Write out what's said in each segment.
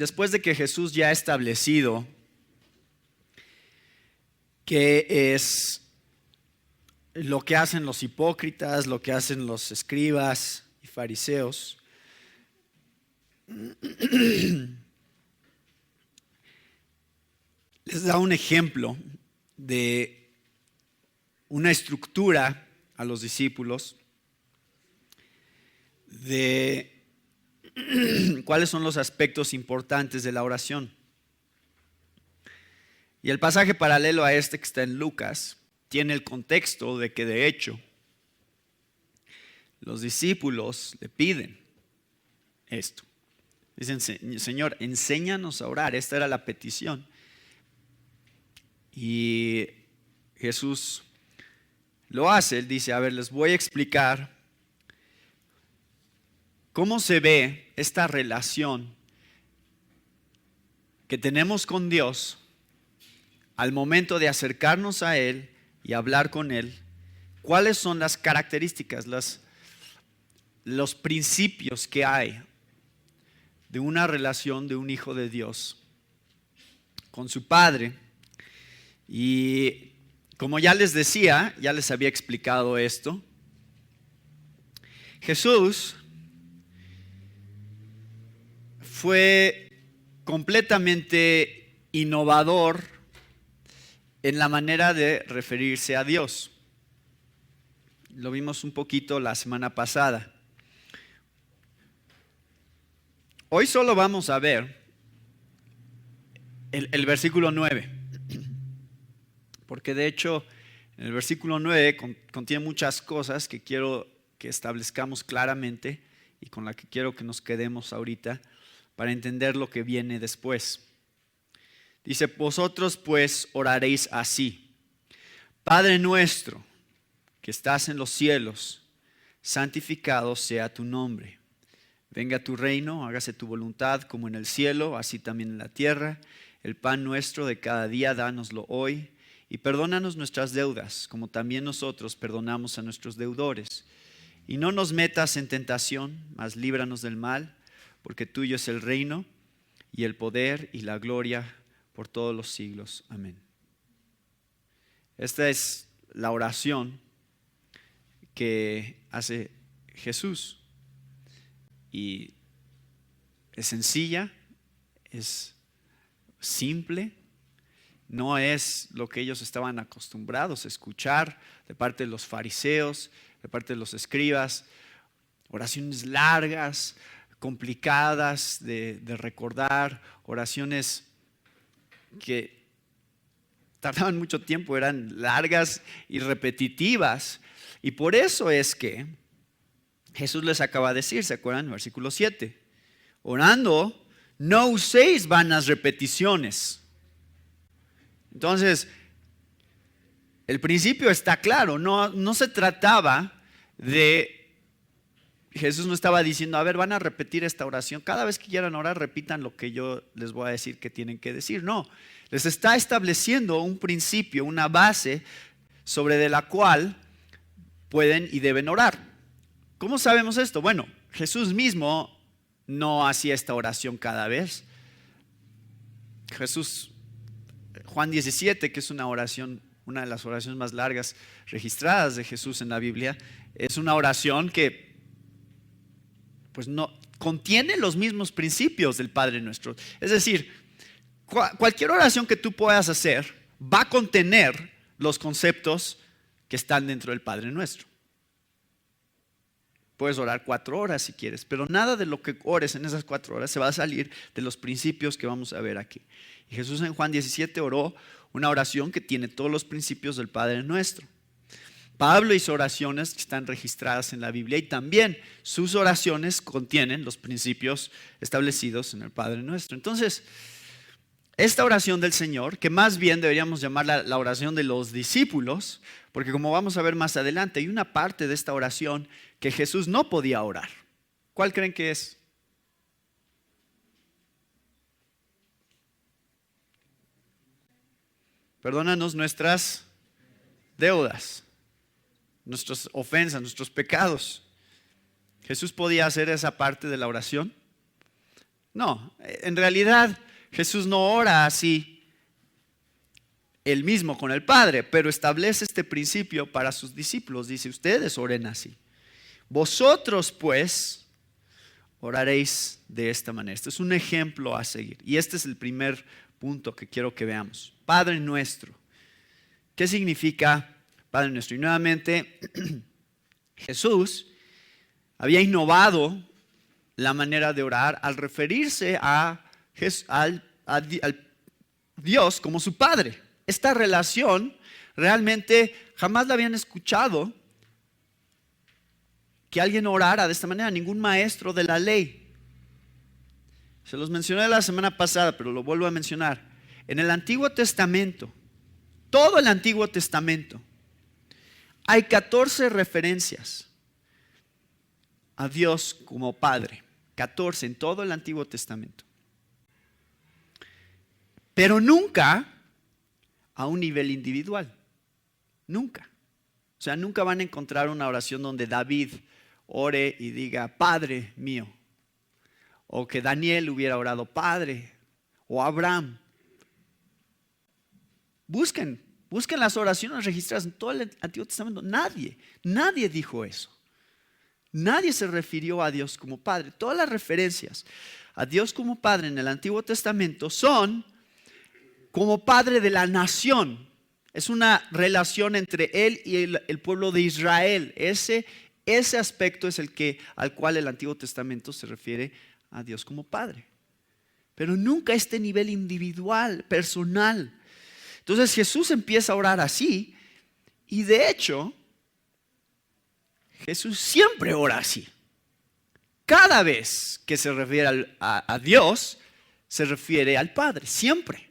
después de que Jesús ya ha establecido qué es lo que hacen los hipócritas, lo que hacen los escribas y fariseos, les da un ejemplo de una estructura a los discípulos de cuáles son los aspectos importantes de la oración. Y el pasaje paralelo a este que está en Lucas tiene el contexto de que de hecho los discípulos le piden esto. Dicen, Señor, enséñanos a orar. Esta era la petición. Y Jesús lo hace. Él dice, a ver, les voy a explicar cómo se ve esta relación que tenemos con Dios al momento de acercarnos a Él y hablar con Él. ¿Cuáles son las características, los principios que hay de una relación de un hijo de Dios con su Padre? Y como ya les decía, ya les había explicado esto, Jesús fue completamente innovador en la manera de referirse a Dios. Lo vimos un poquito la semana pasada. Hoy solo vamos a ver el versículo 9, porque de hecho en el versículo 9 contiene muchas cosas que quiero que establezcamos claramente y con la que quiero que nos quedemos ahorita para entender lo que viene después. Dice, vosotros pues oraréis así: Padre nuestro que estás en los cielos, santificado sea tu nombre. Venga tu reino, hágase tu voluntad como en el cielo, así también en la tierra. El pan nuestro de cada día, dánoslo hoy. Y perdónanos nuestras deudas, como también nosotros perdonamos a nuestros deudores. Y no nos metas en tentación, mas líbranos del mal, porque tuyo es el reino y el poder y la gloria por todos los siglos. Amén. Esta es la oración que hace Jesús. Y es sencilla, es simple, no es lo que ellos estaban acostumbrados a escuchar de parte de los fariseos, de parte de los escribas. Oraciones largas, complicadas de recordar, oraciones que tardaban mucho tiempo, eran largas y repetitivas. Y por eso es que Jesús les acaba de decir, ¿se acuerdan? Versículo 7. Orando, no uséis vanas repeticiones. Entonces, el principio está claro, no se trataba de... Jesús no estaba diciendo, a ver, van a repetir esta oración. Cada vez que quieran orar, repitan lo que yo les voy a decir que tienen que decir. No, les está estableciendo un principio, una base sobre de la cual pueden y deben orar. ¿Cómo sabemos esto? Bueno, Jesús mismo no hacía esta oración cada vez. Jesús, Juan 17, que es una oración, una de las oraciones más largas registradas de Jesús en la Biblia, es una oración que pues no contiene los mismos principios del Padre Nuestro. Es decir, cualquier oración que tú puedas hacer va a contener los conceptos que están dentro del Padre Nuestro. Puedes orar 4 horas si quieres, pero nada de lo que ores en esas 4 horas se va a salir de los principios que vamos a ver aquí. Y Jesús en Juan 17 oró una oración que tiene todos los principios del Padre Nuestro. Pablo hizo oraciones que están registradas en la Biblia y también sus oraciones contienen los principios establecidos en el Padre Nuestro. Entonces, esta oración del Señor, que más bien deberíamos llamarla la oración de los discípulos, porque como vamos a ver más adelante, hay una parte de esta oración que Jesús no podía orar. ¿Cuál creen que es? Perdónanos nuestras deudas, nuestras ofensas, nuestros pecados. ¿Jesús podía hacer esa parte de la oración? No, en realidad Jesús no ora así él mismo con el Padre, pero establece este principio para sus discípulos. Dice, ustedes oren así. Vosotros pues oraréis de esta manera. Este es un ejemplo a seguir. Y este es el primer punto que quiero que veamos. Padre nuestro. ¿Qué significa Padre nuestro? Y nuevamente, Jesús había innovado la manera de orar al referirse a Dios como su Padre. Esta relación realmente jamás la habían escuchado que alguien orara de esta manera, ningún maestro de la ley. Se los mencioné la semana pasada, pero lo vuelvo a mencionar. En el Antiguo Testamento, todo el Antiguo Testamento, hay 14 referencias a Dios como Padre. 14 en todo el Antiguo Testamento. Pero nunca a un nivel individual. Nunca. O sea, nunca van a encontrar una oración donde David ore y diga, Padre mío. O que Daniel hubiera orado, Padre. O Abraham. Busquen las oraciones registradas en todo el Antiguo Testamento. Nadie dijo eso. Nadie se refirió a Dios como Padre. Todas las referencias a Dios como Padre en el Antiguo Testamento son como Padre de la nación. Es una relación entre Él y el pueblo de Israel. Ese aspecto es al cual el Antiguo Testamento se refiere a Dios como Padre. Pero nunca a este nivel individual, personal. Entonces Jesús empieza a orar así. Y de hecho, Jesús siempre ora así. Cada vez que se refiere a Dios, se refiere al Padre, siempre.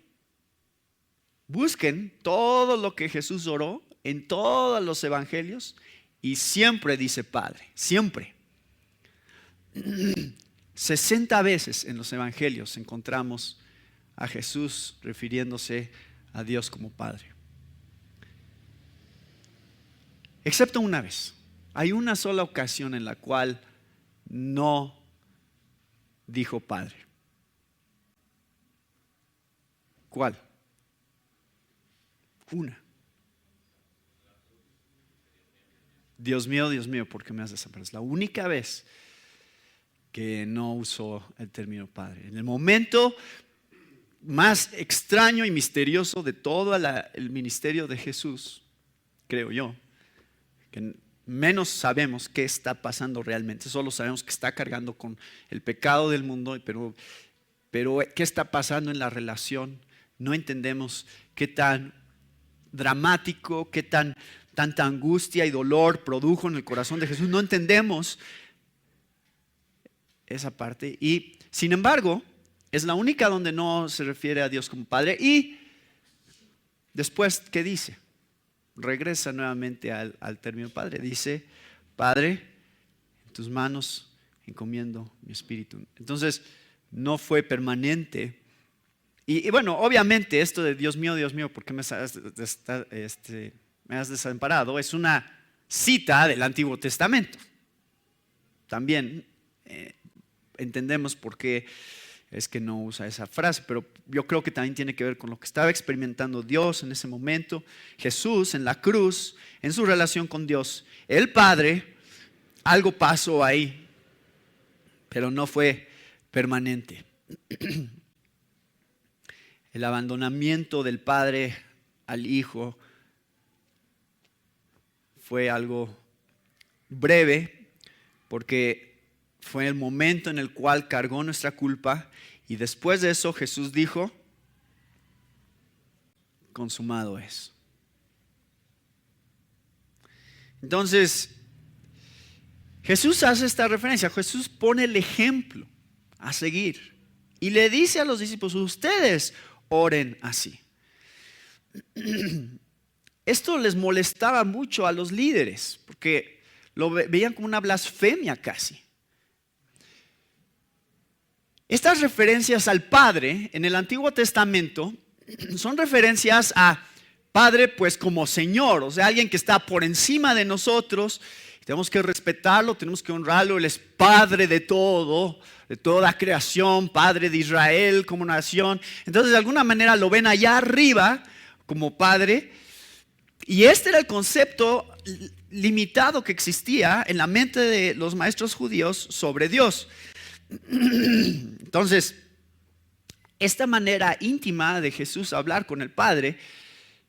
Busquen todo lo que Jesús oró en todos los evangelios y siempre dice Padre, siempre. 60 veces en los evangelios encontramos a Jesús refiriéndose a Dios como Padre. Excepto una vez. Hay una sola ocasión en la cual no dijo Padre. ¿Cuál? Una. Dios mío, ¿por qué me has desamparado? Es la única vez que no usó el término Padre. En el momento más extraño y misterioso de todo el ministerio de Jesús, creo yo, que menos sabemos qué está pasando realmente, solo sabemos que está cargando con el pecado del mundo, pero qué está pasando en la relación, no entendemos qué tan dramático, qué tanta angustia y dolor produjo en el corazón de Jesús, no entendemos esa parte y sin embargo es la única donde no se refiere a Dios como Padre y después, ¿qué dice? Regresa nuevamente al término Padre. Dice, Padre, en tus manos encomiendo mi espíritu. Entonces, no fue permanente. Y bueno, obviamente esto de Dios mío, ¿por qué me has desamparado? Es una cita del Antiguo Testamento. También entendemos por qué es que no usa esa frase, pero yo creo que también tiene que ver con lo que estaba experimentando Dios en ese momento, Jesús en la cruz, en su relación con Dios, el Padre. Algo pasó ahí, pero no fue permanente. El abandonamiento del Padre al Hijo fue algo breve, porque fue el momento en el cual cargó nuestra culpa y después de eso Jesús dijo, consumado es. Entonces, Jesús hace esta referencia, Jesús pone el ejemplo a seguir y le dice a los discípulos, ustedes oren así. Esto les molestaba mucho a los líderes porque lo veían como una blasfemia casi. Estas referencias al Padre en el Antiguo Testamento son referencias a Padre pues como Señor, o sea, alguien que está por encima de nosotros. Tenemos que respetarlo, tenemos que honrarlo. Él es Padre de todo, de toda creación, Padre de Israel como nación. Entonces de alguna manera lo ven allá arriba como Padre. Y este era el concepto limitado que existía en la mente de los maestros judíos sobre Dios. Entonces, esta manera íntima de Jesús hablar con el Padre,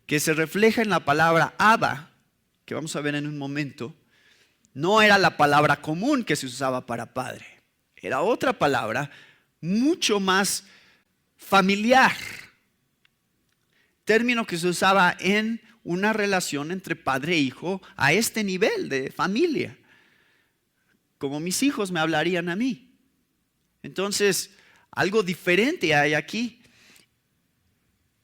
que se refleja en la palabra Abba, que vamos a ver en un momento, no era la palabra común que se usaba para padre. Era otra palabra mucho más familiar. Término que se usaba en una relación entre padre e hijo a este nivel de familia. Como mis hijos me hablarían a mí. Entonces, algo diferente hay aquí.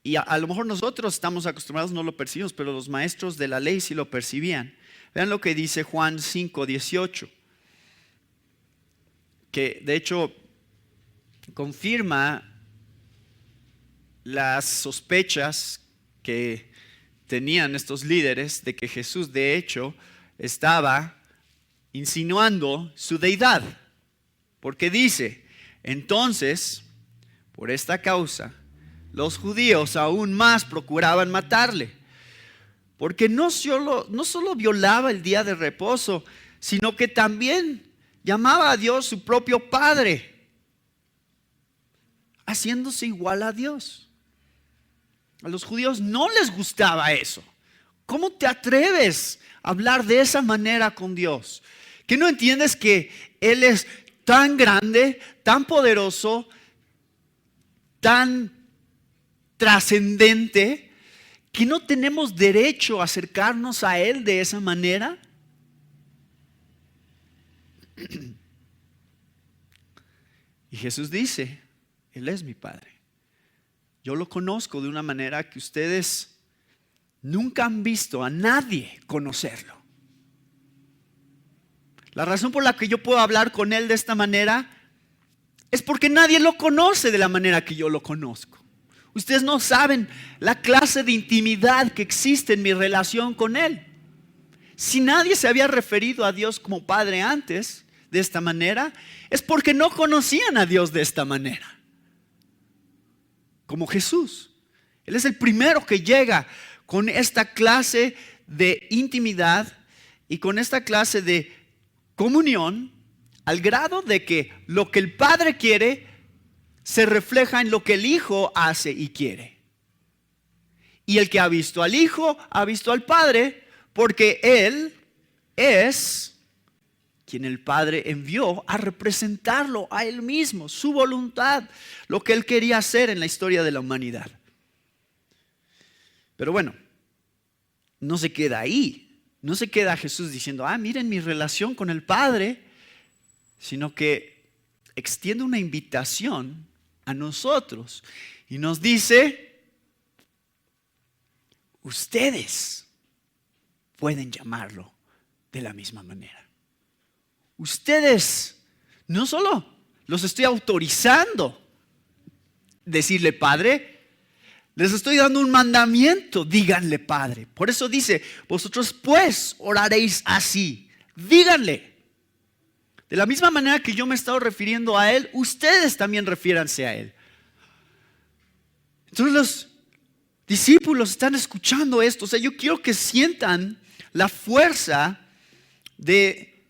Y a lo mejor nosotros estamos acostumbrados, no lo percibimos, pero los maestros de la ley sí lo percibían. Vean lo que dice Juan 5:18, que de hecho confirma las sospechas que tenían estos líderes de que Jesús de hecho estaba insinuando su deidad. Porque dice, entonces, por esta causa, los judíos aún más procuraban matarle. Porque no solo violaba el día de reposo, sino que también llamaba a Dios su propio Padre, haciéndose igual a Dios. A los judíos no les gustaba eso. ¿Cómo te atreves a hablar de esa manera con Dios? ¿Que no entiendes que Él es tan grande, tan poderoso, tan trascendente, que no tenemos derecho a acercarnos a Él de esa manera? Y Jesús dice, Él es mi Padre. Yo lo conozco de una manera que ustedes nunca han visto a nadie conocerlo. La razón por la que yo puedo hablar con Él de esta manera es porque nadie lo conoce de la manera que yo lo conozco. Ustedes no saben la clase de intimidad que existe en mi relación con Él. Si nadie se había referido a Dios como Padre antes de esta manera, es porque no conocían a Dios de esta manera. Como Jesús. Él es el primero que llega con esta clase de intimidad y con esta clase de comunión, al grado de que lo que el Padre quiere se refleja en lo que el Hijo hace y quiere. Y el que ha visto al Hijo ha visto al Padre, porque Él es quien el Padre envió a representarlo a Él mismo, su voluntad, lo que Él quería hacer en la historia de la humanidad. Pero bueno, no se queda ahí. No se queda Jesús diciendo, miren mi relación con el Padre, sino que extiende una invitación a nosotros y nos dice, ustedes pueden llamarlo de la misma manera. Ustedes, no solo los estoy autorizando decirle Padre, les estoy dando un mandamiento, díganle Padre. Por eso dice, vosotros pues oraréis así, díganle. De la misma manera que yo me he estado refiriendo a Él, ustedes también refiéranse a Él. Entonces los discípulos están escuchando esto. O sea, yo quiero que sientan la fuerza de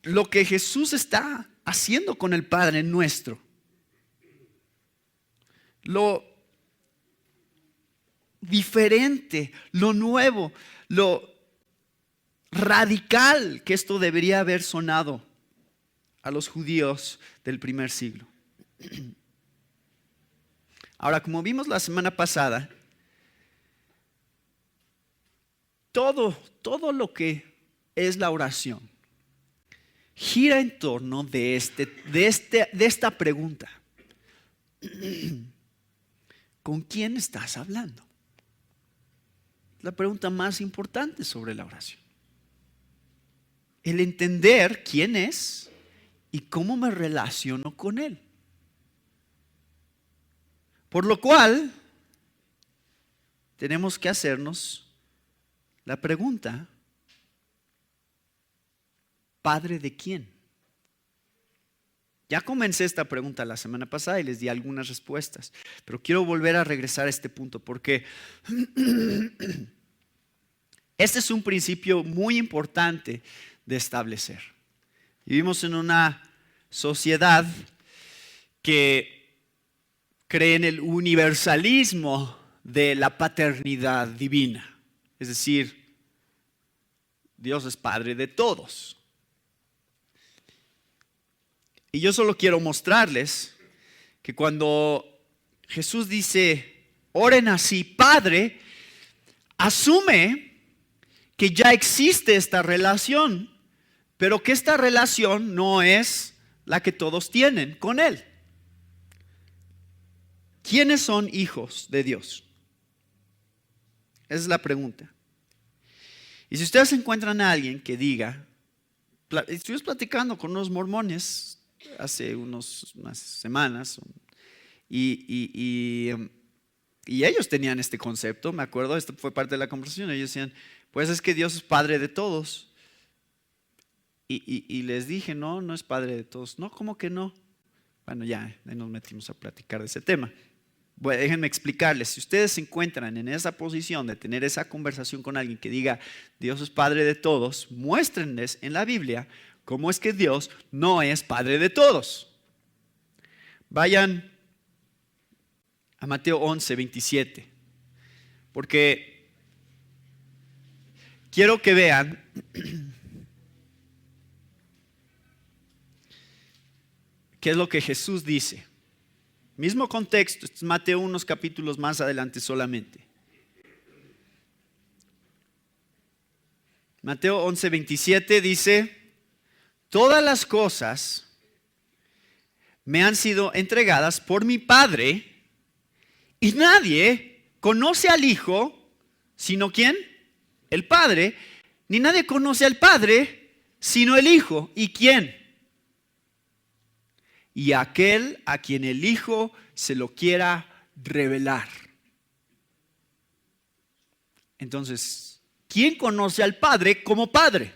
lo que Jesús está haciendo con el Padre nuestro. Lo diferente, lo nuevo, lo radical que esto debería haber sonado a los judíos del primer siglo. Ahora, como vimos la semana pasada, todo lo que es la oración gira en torno de esta pregunta. ¿Con quién estás hablando? La pregunta más importante sobre la oración. El entender quién es y cómo me relaciono con Él. Por lo cual, tenemos que hacernos la pregunta, ¿padre de quién? Ya comencé esta pregunta la semana pasada y les di algunas respuestas, pero quiero volver a regresar a este punto porque este es un principio muy importante de establecer. Vivimos en una sociedad que cree en el universalismo de la paternidad divina, es decir, Dios es padre de todos. Y yo solo quiero mostrarles que cuando Jesús dice, oren así, Padre, asume que ya existe esta relación, pero que esta relación no es la que todos tienen con Él. ¿Quiénes son hijos de Dios? Esa es la pregunta. Y si ustedes encuentran a alguien que diga, estuvimos platicando con unos mormones hace unas semanas y ellos tenían este concepto, me acuerdo, esto fue parte de la conversación, ellos decían, pues es que Dios es padre de todos. Y les dije, no es padre de todos. No, ¿cómo que no? Bueno, ya nos metimos a platicar de ese tema. Bueno, déjenme explicarles, si ustedes se encuentran en esa posición de tener esa conversación con alguien que diga, Dios es padre de todos, muéstrenles en la Biblia cómo es que Dios no es padre de todos. Vayan a Mateo 11, 27, porque quiero que vean qué es lo que Jesús dice. Mismo contexto, es Mateo unos capítulos más adelante solamente. Mateo 11, 27 dice, todas las cosas me han sido entregadas por mi Padre y nadie conoce al Hijo, sino ¿quién? El Padre, ni nadie conoce al Padre, sino el Hijo. ¿Y quién? Y aquel a quien el Hijo se lo quiera revelar. Entonces, ¿quién conoce al Padre como Padre?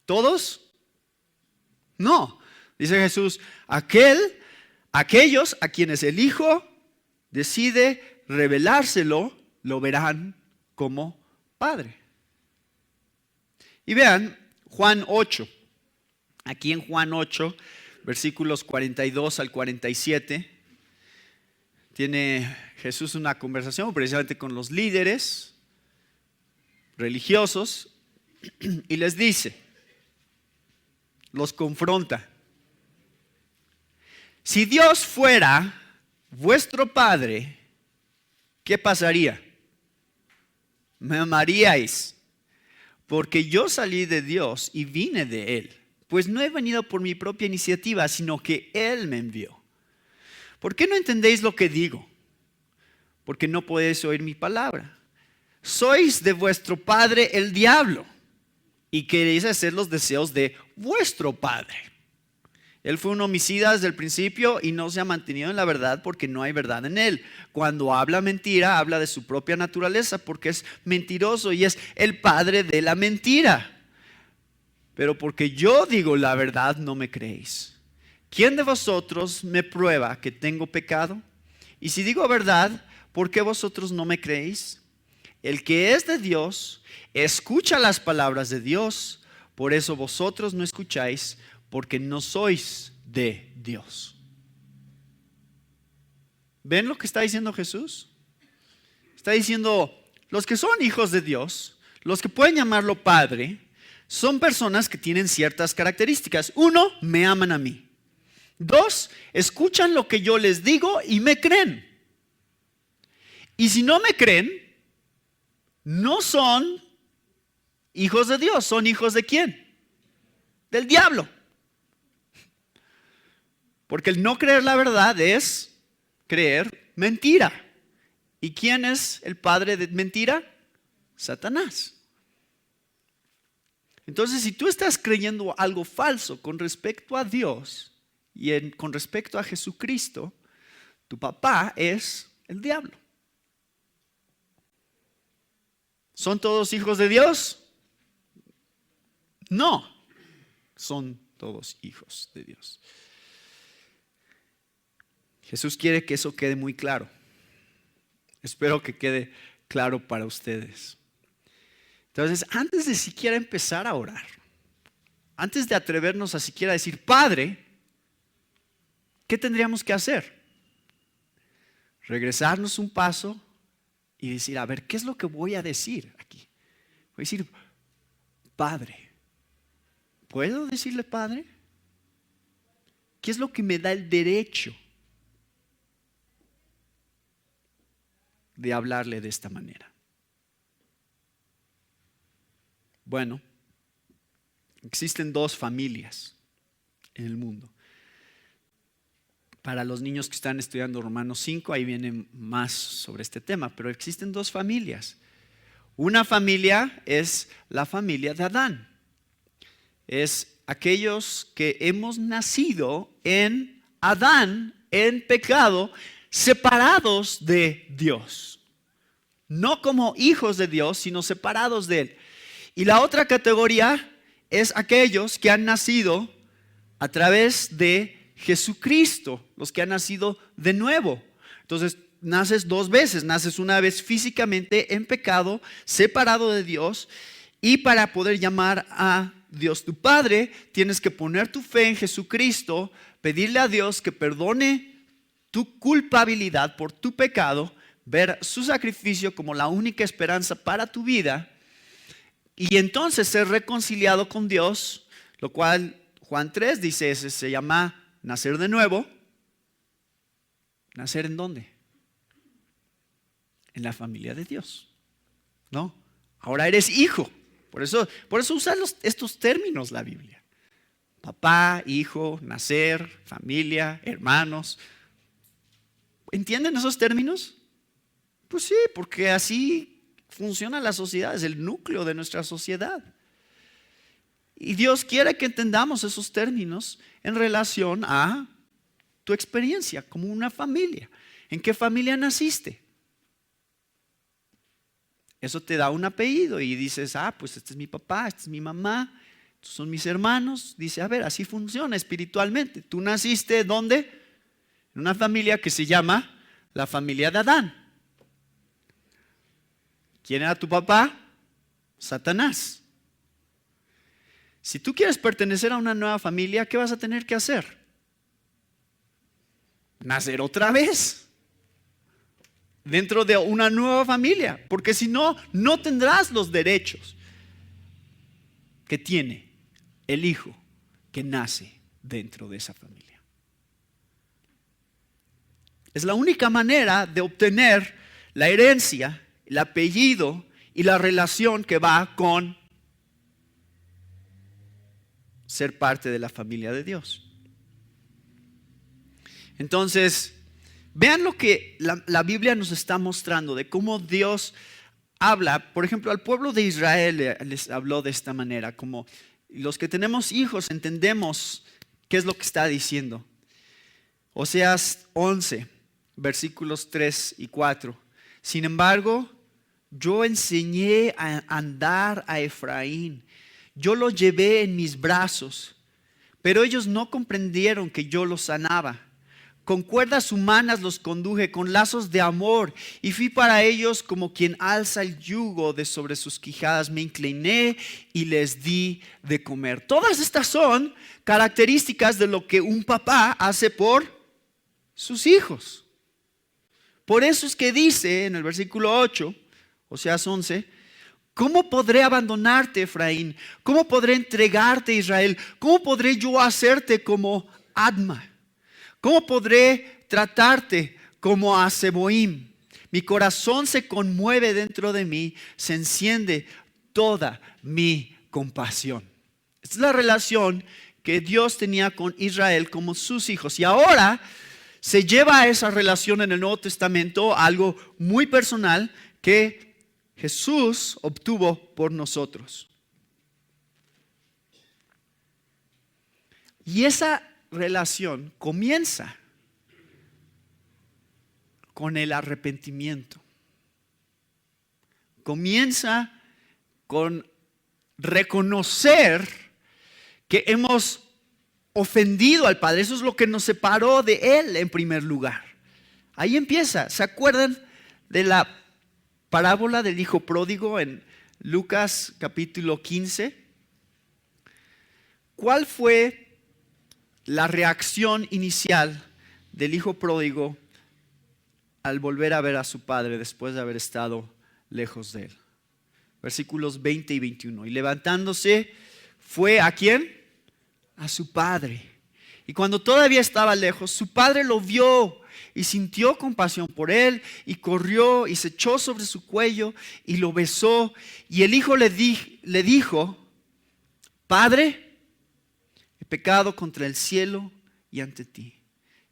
¿Todos? No. Dice Jesús, aquellos a quienes el Hijo decide revelárselo, lo verán como Padre. Y vean Juan 8. Aquí en Juan 8, versículos 42 al 47, tiene Jesús una conversación precisamente con los líderes religiosos y les dice, los confronta. Si Dios fuera vuestro Padre, ¿qué pasaría? Me amaríais, porque yo salí de Dios y vine de Él. Pues no he venido por mi propia iniciativa, sino que Él me envió. ¿Por qué no entendéis lo que digo? Porque no podéis oír mi palabra. Sois de vuestro padre el diablo y queréis hacer los deseos de vuestro padre. Él fue un homicida desde el principio y no se ha mantenido en la verdad porque no hay verdad en él. Cuando habla mentira, habla de su propia naturaleza porque es mentiroso y es el padre de la mentira. Pero porque yo digo la verdad, no me creéis. ¿Quién de vosotros me prueba que tengo pecado? Y si digo verdad, ¿por qué vosotros no me creéis? El que es de Dios, escucha las palabras de Dios. Por eso vosotros no escucháis, porque no sois de Dios. ¿Ven lo que está diciendo Jesús? Está diciendo, los que son hijos de Dios, los que pueden llamarlo Padre, son personas que tienen ciertas características. Uno, me aman a mí. Dos, escuchan lo que yo les digo y me creen. Y si no me creen, no son hijos de Dios. ¿Son hijos de quién? Del diablo. Porque el no creer la verdad es creer mentira. ¿Y quién es el padre de mentira? Satanás. Entonces, si tú estás creyendo algo falso con respecto a Dios y con respecto a Jesucristo, tu papá es el diablo. ¿Son todos hijos de Dios? No. son todos hijos de Dios. Jesús quiere que eso quede muy claro. Espero que quede claro para ustedes. Entonces, antes de siquiera empezar a orar, antes de atrevernos a siquiera decir, Padre, ¿qué tendríamos que hacer? Regresarnos un paso y decir, a ver, ¿qué es lo que voy a decir aquí? Voy a decir, Padre. ¿Puedo decirle Padre? ¿Qué es lo que me da el derecho de hablarle de esta manera? Bueno, existen dos familias en el mundo. Para los niños que están estudiando Romanos 5, ahí viene más sobre este tema, pero existen dos familias. Una familia es la familia de Adán. Es aquellos que hemos nacido en Adán, en pecado, separados de Dios. No como hijos de Dios, sino separados de Él. Y la otra categoría es aquellos que han nacido a través de Jesucristo, los que han nacido de nuevo. Entonces, naces dos veces, naces una vez físicamente en pecado, separado de Dios, y para poder llamar a Dios tu Padre, tienes que poner tu fe en Jesucristo, pedirle a Dios que perdone tu culpabilidad por tu pecado, ver su sacrificio como la única esperanza para tu vida, y entonces ser reconciliado con Dios, lo cual Juan 3 dice, se llama nacer de nuevo. ¿Nacer en dónde? En la familia de Dios, ¿no? Ahora eres hijo. Por eso usa estos términos la Biblia. Papá, hijo, nacer, familia, hermanos. ¿Entienden esos términos? Pues sí, porque así funciona la sociedad, es el núcleo de nuestra sociedad. Y Dios quiere que entendamos esos términos en relación a tu experiencia como una familia. ¿En qué familia naciste? Eso te da un apellido y dices, pues este es mi papá, este es mi mamá, estos son mis hermanos. Dice, a ver, así funciona espiritualmente. Tú naciste, ¿dónde? En una familia que se llama la familia de Adán. ¿Quién era tu papá? Satanás. Si tú quieres pertenecer a una nueva familia, ¿qué vas a tener que hacer? Nacer otra vez dentro de una nueva familia, porque si no, no tendrás los derechos que tiene el hijo que nace dentro de esa familia. Es la única manera de obtener la herencia, el apellido y la relación que va con ser parte de la familia de Dios. Entonces, vean lo que la Biblia nos está mostrando de cómo Dios habla. Por ejemplo, al pueblo de Israel les habló de esta manera, como los que tenemos hijos entendemos qué es lo que está diciendo. Oseas 11, versículos 3 y 4. Sin embargo, yo enseñé a andar a Efraín, yo lo llevé en mis brazos, pero ellos no comprendieron que yo los sanaba. Con cuerdas humanas los conduje, con lazos de amor, y fui para ellos como quien alza el yugo de sobre sus quijadas. Me incliné y les di de comer. Todas estas son características de lo que un papá hace por sus hijos. Por eso es que dice en el versículo 8, Oseas 11, ¿cómo podré abandonarte, Efraín? ¿Cómo podré entregarte, Israel? ¿Cómo podré yo hacerte como Adma? ¿Cómo podré tratarte como a Zeboim? Mi corazón se conmueve dentro de mí, se enciende toda mi compasión. Esta es la relación que Dios tenía con Israel como sus hijos. Y ahora se lleva a esa relación en el Nuevo Testamento a algo muy personal que Jesús obtuvo por nosotros. Y esa relación comienza con el arrepentimiento. Comienza con reconocer que hemos ofendido al Padre. Eso es lo que nos separó de Él en primer lugar. Ahí empieza. ¿Se acuerdan de la parábola del hijo pródigo en Lucas capítulo 15? ¿Cuál fue la reacción inicial del hijo pródigo al volver a ver a su padre después de haber estado lejos de él? Versículos 20 y 21. Y levantándose, fue ¿a quién? A su padre. Y cuando todavía estaba lejos, su padre lo vio y sintió compasión por él y corrió y se echó sobre su cuello y lo besó. Y el hijo le dijo: Padre, he pecado contra el cielo y ante ti.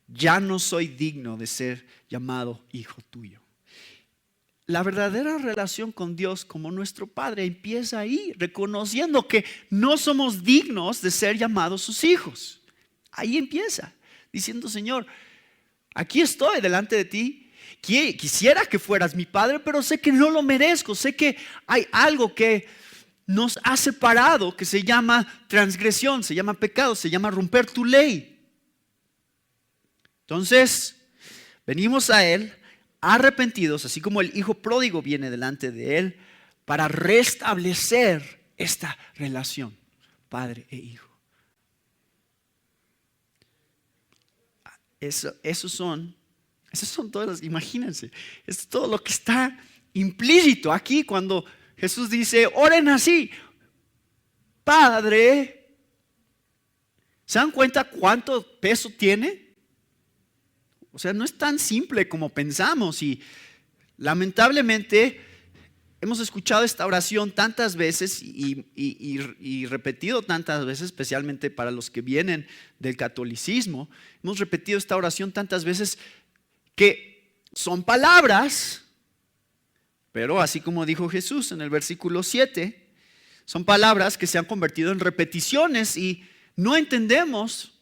Ya no soy digno de ser llamado hijo tuyo. La verdadera relación con Dios como nuestro Padre empieza ahí, reconociendo que no somos dignos de ser llamados sus hijos. Ahí empieza, diciendo: Señor, aquí estoy delante de ti. Quisiera que fueras mi Padre, pero sé que no lo merezco. Sé que hay algo que nos ha separado, que se llama transgresión, se llama pecado, se llama romper tu ley. Entonces, venimos a Él arrepentidos, así como el hijo pródigo viene delante de Él, para restablecer esta relación, padre e hijo. Esas son todas las, imagínense, es todo lo que está implícito aquí cuando Jesús dice: oren así, Padre. ¿Se dan cuenta cuánto peso tiene? O sea, no es tan simple como pensamos, y lamentablemente hemos escuchado esta oración tantas veces y repetido tantas veces, especialmente para los que vienen del catolicismo. Hemos repetido esta oración tantas veces que son palabras, pero así como dijo Jesús en el versículo 7, son palabras que se han convertido en repeticiones y no entendemos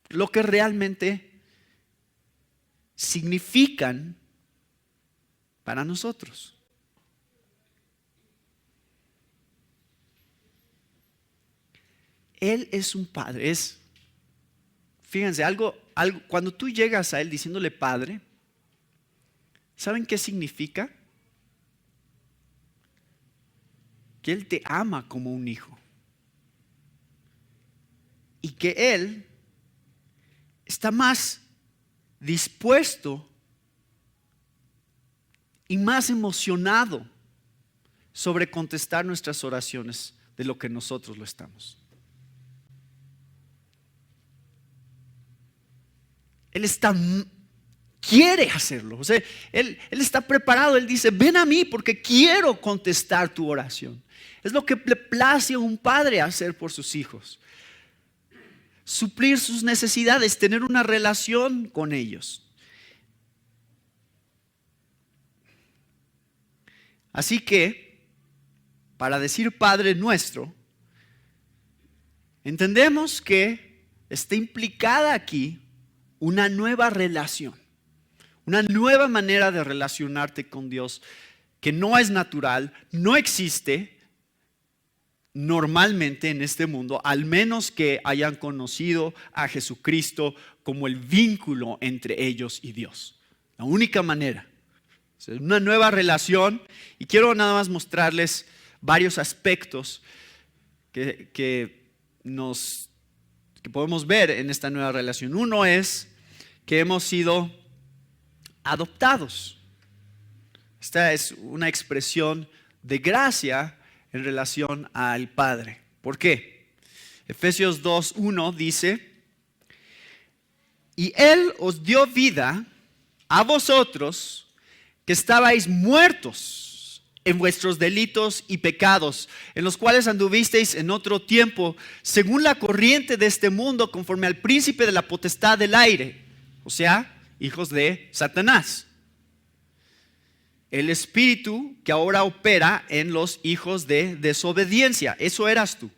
lo que realmente significan para nosotros. Él es un padre. Fíjense, cuando tú llegas a Él diciéndole Padre, ¿saben qué significa? Que Él te ama como un hijo. Y que Él está más dispuesto y más emocionado sobre contestar nuestras oraciones de lo que nosotros lo estamos. Él quiere hacerlo. O sea, él está preparado. Él dice: ven a mí porque quiero contestar tu oración. Es lo que le place a un padre hacer por sus hijos. Suplir sus necesidades, tener una relación con ellos. Así que, para decir Padre nuestro, entendemos que está implicada aquí una nueva relación, una nueva manera de relacionarte con Dios que no es natural, no existe normalmente en este mundo, al menos que hayan conocido a Jesucristo como el vínculo entre ellos y Dios. La única manera. Es una nueva relación, y quiero nada más mostrarles varios aspectos que podemos ver en esta nueva relación. Uno es que hemos sido adoptados. Esta es una expresión de gracia en relación al Padre. ¿Por qué? Efesios 2:1 dice: y Él os dio vida a vosotros que estabais muertos en vuestros delitos y pecados, en los cuales anduvisteis en otro tiempo, según la corriente de este mundo, conforme al príncipe de la potestad del aire, o sea, hijos de Satanás. El espíritu que ahora opera en los hijos de desobediencia. Eso eras tú.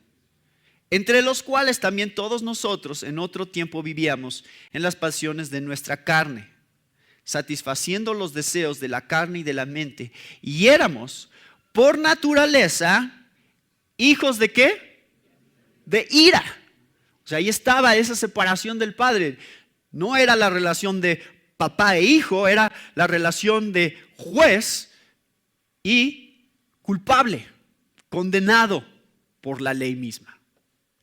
Entre los cuales también todos nosotros en otro tiempo vivíamos en las pasiones de nuestra carne, satisfaciendo los deseos de la carne y de la mente. Y éramos por naturaleza hijos de ¿qué? de ira. O sea, ahí estaba esa separación del padre. No era la relación de papá e hijo, era la relación de juez y culpable, condenado por la ley misma.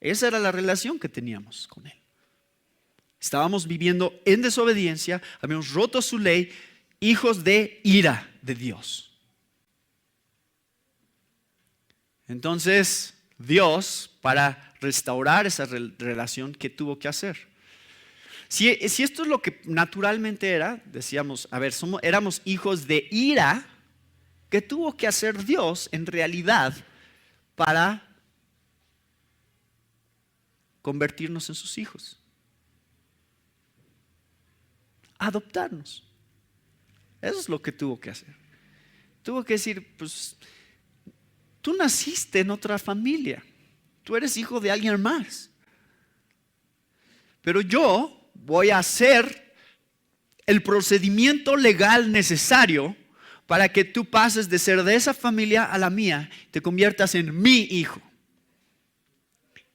Esa era la relación que teníamos con él. Estábamos viviendo en desobediencia, habíamos roto su ley, hijos de ira de Dios. Entonces, Dios, para restaurar esa relación, ¿qué tuvo que hacer? Si esto es lo que naturalmente era, decíamos, a ver, éramos hijos de ira, ¿qué tuvo que hacer Dios en realidad para convertirnos en sus hijos? Adoptarnos. Eso es lo que tuvo que hacer. Tuvo que decir, pues, tú naciste en otra familia. Tú eres hijo de alguien más. Pero yo voy a hacer el procedimiento legal necesario para que tú pases de ser de esa familia a la mía, te conviertas en mi hijo.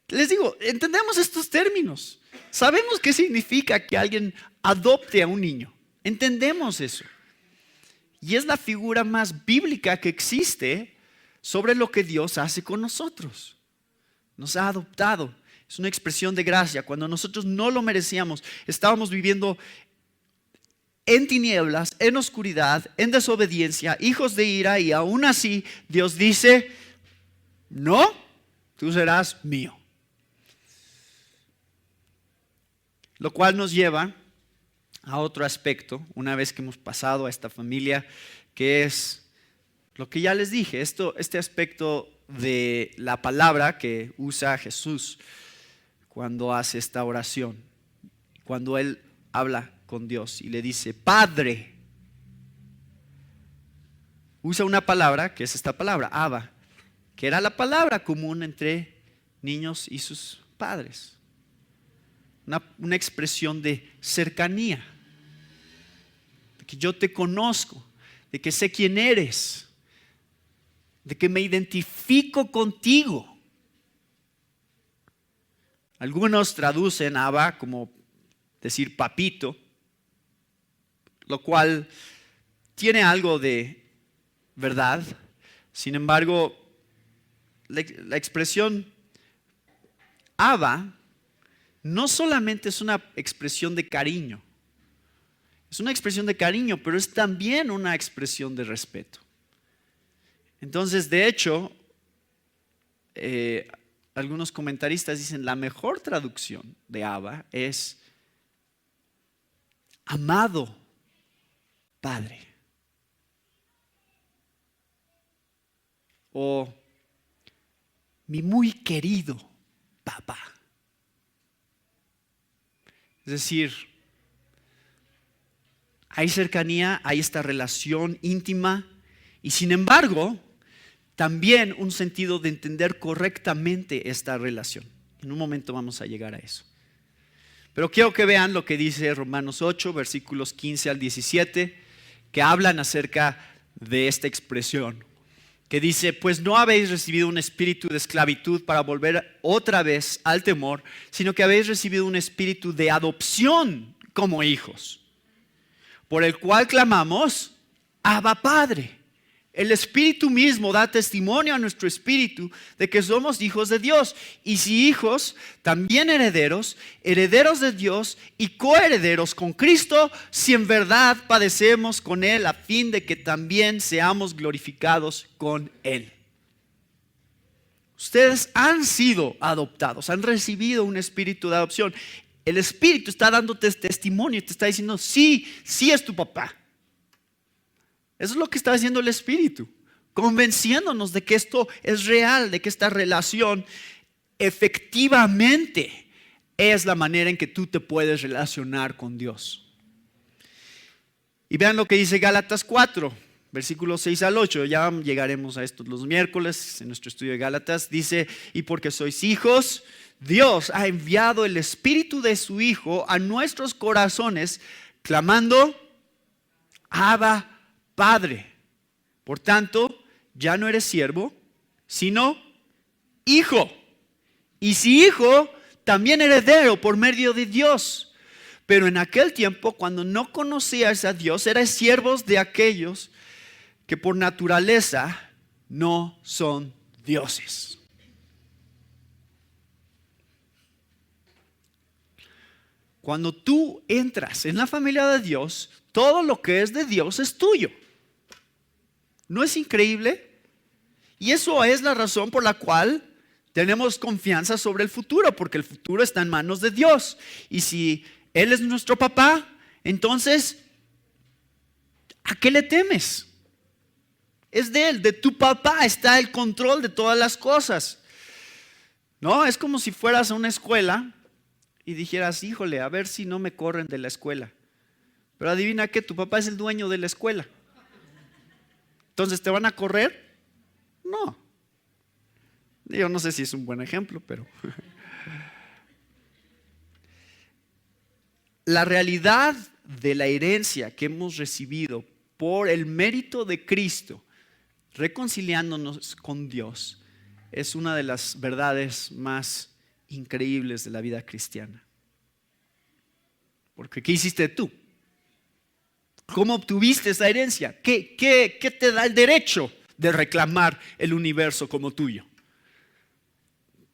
Les digo, entendemos estos términos. Sabemos qué significa que alguien adopte a un niño. Entendemos eso. Y es la figura más bíblica que existe sobre lo que Dios hace con nosotros. Nos ha adoptado. Es una expresión de gracia. Cuando nosotros no lo merecíamos, estábamos viviendo en tinieblas, en oscuridad, en desobediencia, hijos de ira, y aún así Dios dice, no, tú serás mío. Lo cual nos lleva a otro aspecto, una vez que hemos pasado a esta familia, que es lo que ya les dije, este aspecto de la palabra que usa Jesús cuando hace esta oración, cuando Él habla con Dios y le dice, Padre. Usa una palabra que es esta palabra, Abba, que era la palabra común entre niños y sus padres. Una expresión de cercanía, de que yo te conozco, de que sé quién eres, de que me identifico contigo. Algunos traducen Abba como decir papito, lo cual tiene algo de verdad. Sin embargo, la expresión Abba no solamente es una expresión de cariño, es una expresión de cariño, pero es también una expresión de respeto. Entonces, de hecho, algunos comentaristas dicen la mejor traducción de Abba es amado Padre, o mi muy querido papá. Es decir, hay cercanía, hay esta relación íntima y sin embargo, también un sentido de entender correctamente esta relación. En un momento vamos a llegar a eso. Pero quiero que vean lo que dice Romanos 8, versículos 15 al 17, que hablan acerca de esta expresión, que dice, pues no habéis recibido un espíritu de esclavitud para volver otra vez al temor, sino que habéis recibido un espíritu de adopción como hijos, por el cual clamamos, Abba Padre. El Espíritu mismo da testimonio a nuestro espíritu de que somos hijos de Dios. Y si hijos, también herederos, herederos de Dios y coherederos con Cristo, si en verdad padecemos con Él, a fin de que también seamos glorificados con Él. Ustedes han sido adoptados, han recibido un espíritu de adopción. El Espíritu está dándote testimonio y te está diciendo, sí, sí es tu papá. Eso es lo que está haciendo el Espíritu, convenciéndonos de que esto es real, de que esta relación efectivamente es la manera en que tú te puedes relacionar con Dios. Y vean lo que dice Gálatas 4, versículos 6 al 8. Ya llegaremos a esto los miércoles en nuestro estudio de Gálatas. Dice, y porque sois hijos, Dios ha enviado el Espíritu de su Hijo a nuestros corazones, clamando, Abba Padre. Por tanto, ya no eres siervo, sino hijo. y si hijo, también heredero por medio de Dios. Pero en aquel tiempo, cuando no conocíais a Dios, erais siervos de aquellos que por naturaleza no son dioses. Cuando tú entras en la familia de Dios, todo lo que es de Dios es tuyo. ¿No es increíble? Y eso es la razón por la cual tenemos confianza sobre el futuro, porque el futuro está en manos de Dios. Y si Él es nuestro papá, entonces, ¿a qué le temes? Es de Él, de tu papá está el control de todas las cosas. No, es como si fueras a una escuela y dijeras, híjole, a ver si no me corren de la escuela. Pero adivina qué, tu papá es el dueño de la escuela. Entonces, ¿te van a correr? No. Yo no sé si es un buen ejemplo, pero la realidad de la herencia que hemos recibido por el mérito de Cristo, reconciliándonos con Dios, es una de las verdades más increíbles de la vida cristiana. Porque ¿qué hiciste tú? ¿Cómo obtuviste esa herencia? ¿Qué te da el derecho de reclamar el universo como tuyo?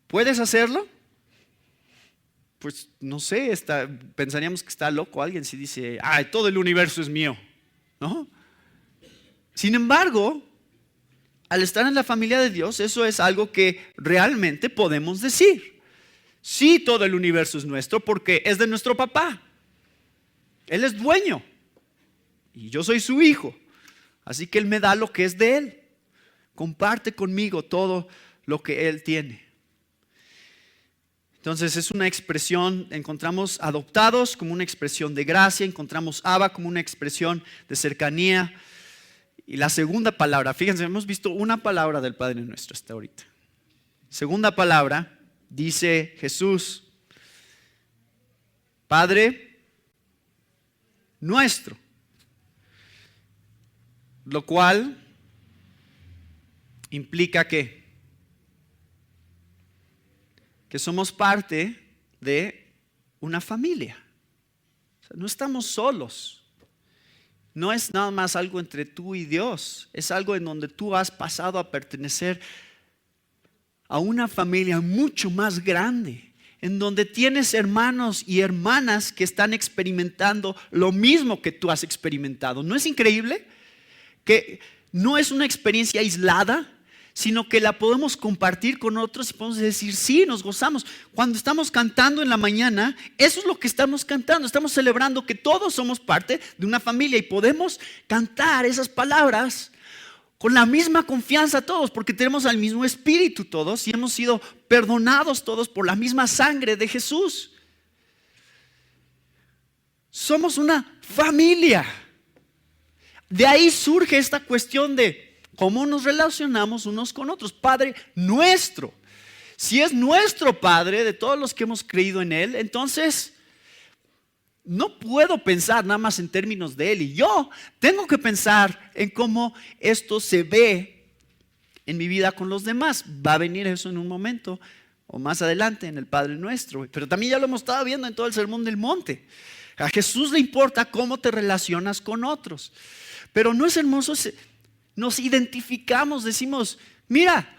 ¿Puedes hacerlo? Pues no sé, pensaríamos que está loco alguien si dice, todo el universo es mío, ¿no? Sin embargo, al estar en la familia de Dios, eso es algo que realmente podemos decir. Sí, todo el universo es nuestro porque es de nuestro papá. Él es dueño y yo soy su hijo, así que Él me da lo que es de Él. Comparte conmigo todo lo que Él tiene. Entonces es una expresión, encontramos adoptados como una expresión de gracia, encontramos Abba como una expresión de cercanía. Y la segunda palabra, fíjense, hemos visto una palabra del Padre Nuestro hasta ahorita. Segunda palabra, dice Jesús, Padre nuestro. Lo cual implica que somos parte de una familia. O sea, no estamos solos. No es nada más algo entre tú y Dios. Es algo en donde tú has pasado a pertenecer a una familia mucho más grande, en donde tienes hermanos y hermanas que están experimentando lo mismo que tú has experimentado. ¿No es increíble? Que no es una experiencia aislada, sino que la podemos compartir con otros y podemos decir, sí, nos gozamos. Cuando estamos cantando en la mañana, eso es lo que estamos cantando. Estamos celebrando que todos somos parte de una familia y podemos cantar esas palabras con la misma confianza todos, porque tenemos al mismo espíritu todos y hemos sido perdonados todos por la misma sangre de Jesús. Somos una familia. De ahí surge esta cuestión de cómo nos relacionamos unos con otros. Padre nuestro. Si es nuestro Padre de todos los que hemos creído en Él, entonces no puedo pensar nada más en términos de Él. Y yo tengo que pensar en cómo esto se ve en mi vida con los demás. Va a venir eso en un momento o más adelante en el Padre Nuestro. Pero también ya lo hemos estado viendo en todo el Sermón del Monte. A Jesús le importa cómo te relacionas con otros. Pero no es hermoso, nos identificamos, decimos, mira,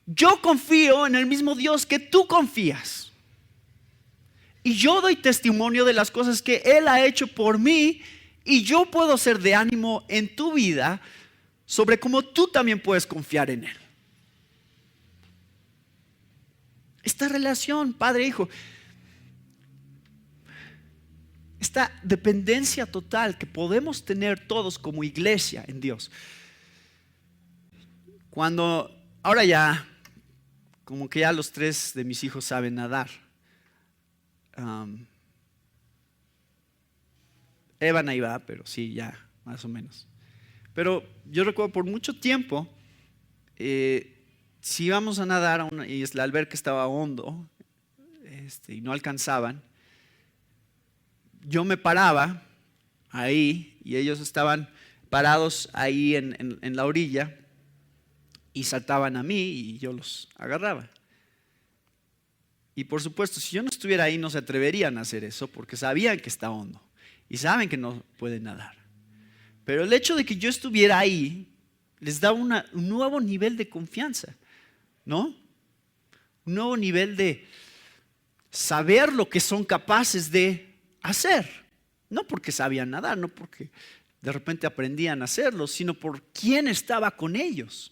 yo confío en el mismo Dios que tú confías. Y yo doy testimonio de las cosas que Él ha hecho por mí y yo puedo ser de ánimo en tu vida sobre cómo tú también puedes confiar en Él. Esta relación, padre e hijo, esta dependencia total que podemos tener todos como iglesia en Dios. Cuando, ahora ya, como que ya los 3 de mis hijos saben nadar. Evan ahí va, pero sí, ya, más o menos. Pero yo recuerdo por mucho tiempo, si íbamos a nadar y la alberca estaba hondo y no alcanzaban, yo me paraba ahí y ellos estaban parados ahí en la orilla y saltaban a mí y yo los agarraba. Y por supuesto, si yo no estuviera ahí, no se atreverían a hacer eso porque sabían que está hondo y saben que no pueden nadar. Pero el hecho de que yo estuviera ahí les da un nuevo nivel de confianza, ¿no? Un nuevo nivel de saber lo que son capaces de hacer. No porque sabían nadar, no porque de repente aprendían a hacerlo, sino por quién estaba con ellos.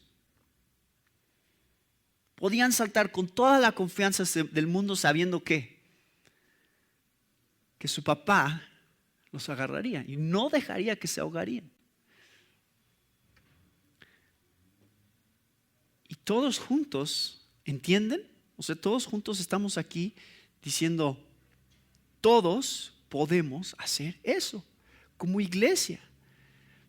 Podían saltar con toda la confianza del mundo sabiendo que su papá los agarraría y no dejaría que se ahogarían. Y todos juntos, ¿entienden? O sea, todos juntos estamos aquí diciendo, todos podemos hacer eso como iglesia.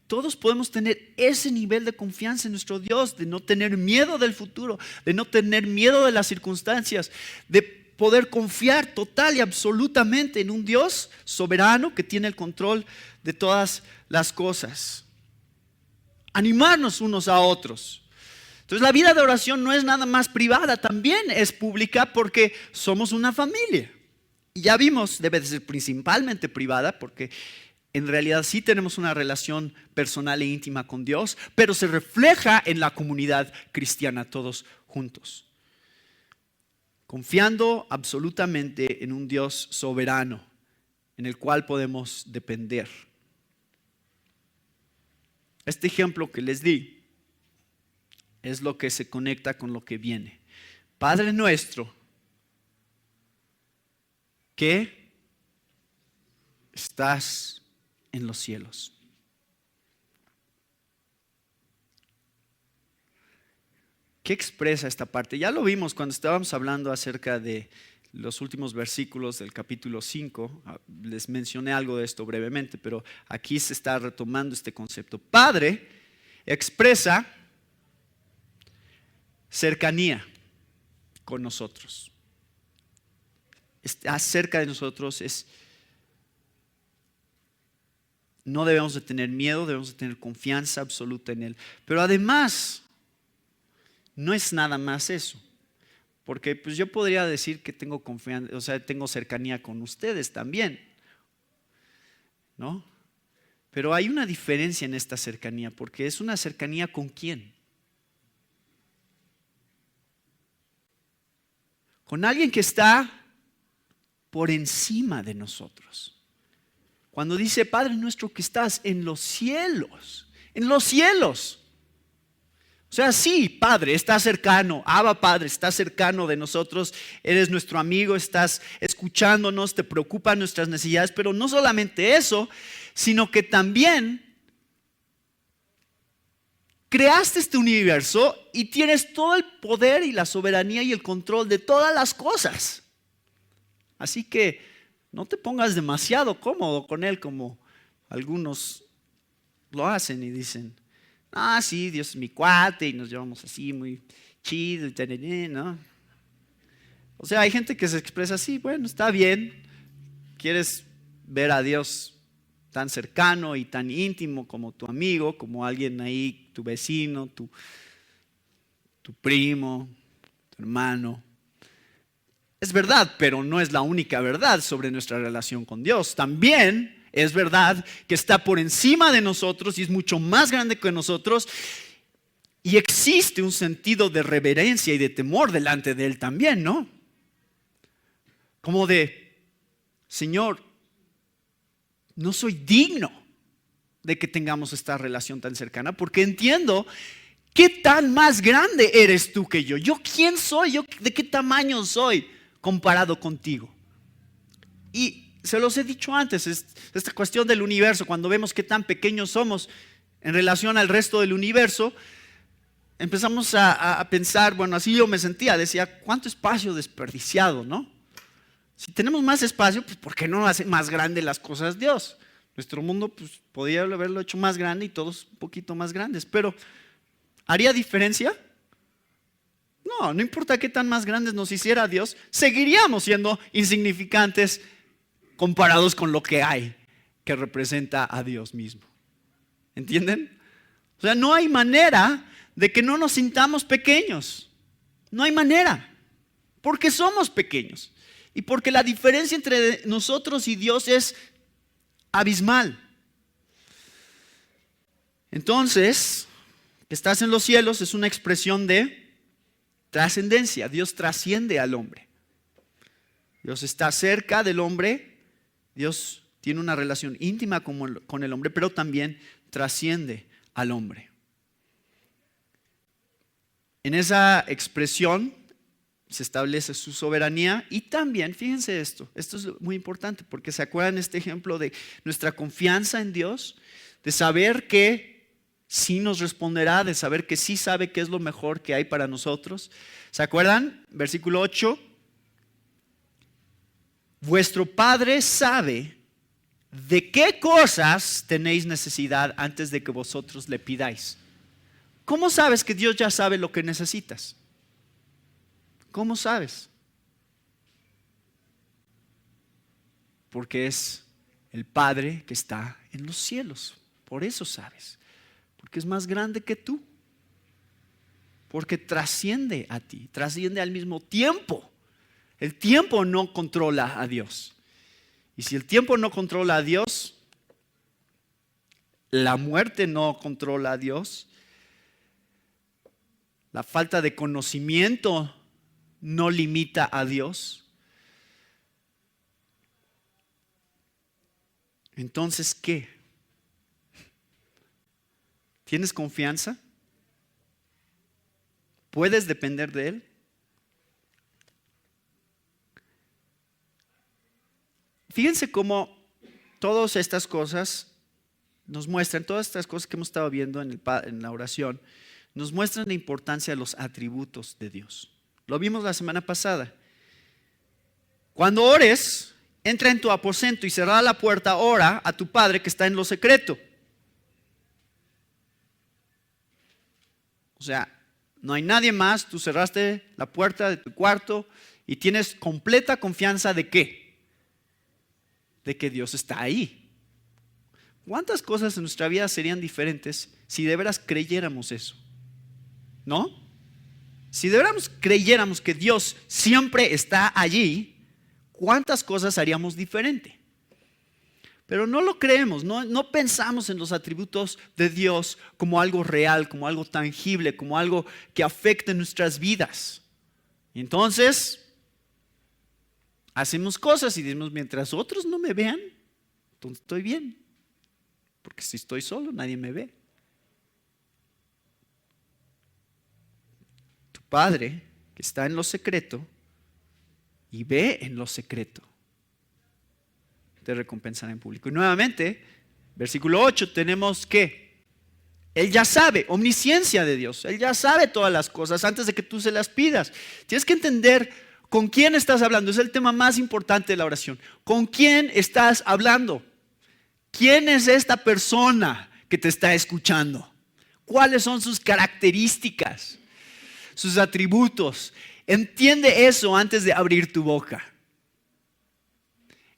Todos podemos tener ese nivel de confianza en nuestro Dios, de no tener miedo del futuro, de no tener miedo de las circunstancias, de poder confiar total y absolutamente en un Dios soberano que tiene el control de todas las cosas. Animarnos unos a otros. Entonces la vida de oración no es nada más privada, también es pública porque somos una familia. Y ya vimos, debe de ser principalmente privada porque en realidad sí tenemos una relación personal e íntima con Dios, pero se refleja en la comunidad cristiana todos juntos. Confiando absolutamente en un Dios soberano, en el cual podemos depender. Este ejemplo que les di es lo que se conecta con lo que viene. Padre nuestro, que estás en los cielos. ¿Qué expresa esta parte? Ya lo vimos cuando estábamos hablando acerca de los últimos versículos del capítulo 5. Les mencioné algo de esto brevemente, pero aquí se está retomando este concepto. Padre expresa cercanía con nosotros. Está cerca de nosotros, no debemos de tener miedo, debemos de tener confianza absoluta en Él. Pero además, no es nada más eso. Porque pues yo podría decir que tengo confianza, o sea, tengo cercanía con ustedes también, ¿no? Pero hay una diferencia en esta cercanía, porque es una cercanía ¿con quién? Con alguien que está por encima de nosotros. Cuando dice Padre nuestro que estás en los cielos, en los cielos. O sea, sí, Padre, estás cercano, Abba Padre, estás cercano de nosotros, eres nuestro amigo, estás escuchándonos, te preocupan nuestras necesidades, pero no solamente eso, sino que también creaste este universo y tienes todo el poder y la soberanía y el control de todas las cosas. Así que no te pongas demasiado cómodo con Él como algunos lo hacen y dicen, ah, sí, Dios es mi cuate y nos llevamos así muy chido y ¿no? O sea, hay gente que se expresa así, bueno, está bien, quieres ver a Dios tan cercano y tan íntimo como tu amigo, como alguien ahí, tu vecino, tu primo, tu hermano. Es verdad, pero no es la única verdad sobre nuestra relación con Dios. También es verdad que está por encima de nosotros y es mucho más grande que nosotros. Y existe un sentido de reverencia y de temor delante de Él también, ¿no? Como de, Señor, no soy digno de que tengamos esta relación tan cercana porque entiendo qué tan más grande eres tú que yo. ¿Yo quién soy? ¿Yo de qué tamaño soy comparado contigo? Y se los he dicho antes, esta cuestión del universo, cuando vemos qué tan pequeños somos en relación al resto del universo, empezamos a pensar, bueno, así yo me sentía, decía, ¿cuánto espacio desperdiciado, no? Si tenemos más espacio, pues ¿por qué no hace más grande las cosas Dios? Nuestro mundo pues, podría haberlo hecho más grande y todos un poquito más grandes, pero ¿haría diferencia? No importa qué tan más grandes nos hiciera Dios, seguiríamos siendo insignificantes comparados con lo que hay que representa a Dios mismo. ¿Entienden? O sea, no hay manera de que no nos sintamos pequeños. No hay manera. porque somos pequeños y porque la diferencia entre nosotros y Dios es abismal. Entonces, que estás en los cielos es una expresión de trascendencia. Dios trasciende al hombre. Dios está cerca del hombre. Dios tiene una relación íntima con el hombre, pero también trasciende al hombre. En esa expresión se establece su soberanía y también, fíjense esto es muy importante porque se acuerdan este ejemplo de nuestra confianza en Dios, de saber que sí nos responderá, de saber que sí sabe qué es lo mejor que hay para nosotros. ¿Se acuerdan? Versículo 8. Vuestro Padre sabe de qué cosas tenéis necesidad antes de que vosotros le pidáis. ¿Cómo sabes que Dios ya sabe lo que necesitas? ¿Cómo sabes? Porque es el Padre que está en los cielos. Por eso sabes. Porque es más grande que tú. Porque trasciende a ti, trasciende al mismo tiempo. El tiempo no controla a Dios. Y si el tiempo no controla a Dios, la muerte no controla a Dios, la falta de conocimiento no limita a Dios. Entonces, ¿qué? ¿Tienes confianza? ¿Puedes depender de Él? Fíjense cómo todas estas cosas nos muestran, todas estas cosas que hemos estado viendo en la oración, nos muestran la importancia de los atributos de Dios. Lo vimos la semana pasada. Cuando ores, entra en tu aposento y cerrada la puerta, ora a tu Padre que está en lo secreto. O sea, no hay nadie más, tú cerraste la puerta de tu cuarto y tienes completa confianza de ¿qué? De que Dios está ahí. ¿Cuántas cosas en nuestra vida serían diferentes si de veras creyéramos eso? ¿No? Si de veras creyéramos que Dios siempre está allí, ¿cuántas cosas haríamos diferente? Pero no lo creemos, no pensamos en los atributos de Dios como algo real, como algo tangible, como algo que afecte nuestras vidas. Y entonces hacemos cosas y decimos, mientras otros no me vean, entonces estoy bien. Porque si estoy solo, nadie me ve. Tu Padre, que está en lo secreto y ve en lo secreto, te recompensará en público. Y nuevamente, versículo 8, tenemos que Él ya sabe, omnisciencia de Dios. Él ya sabe todas las cosas antes de que tú se las pidas. Tienes que entender con quién estás hablando. Es el tema más importante de la oración. ¿Con quién estás hablando? ¿Quién es esta persona que te está escuchando? ¿Cuáles son sus características? Sus atributos. Entiende eso antes de abrir tu boca.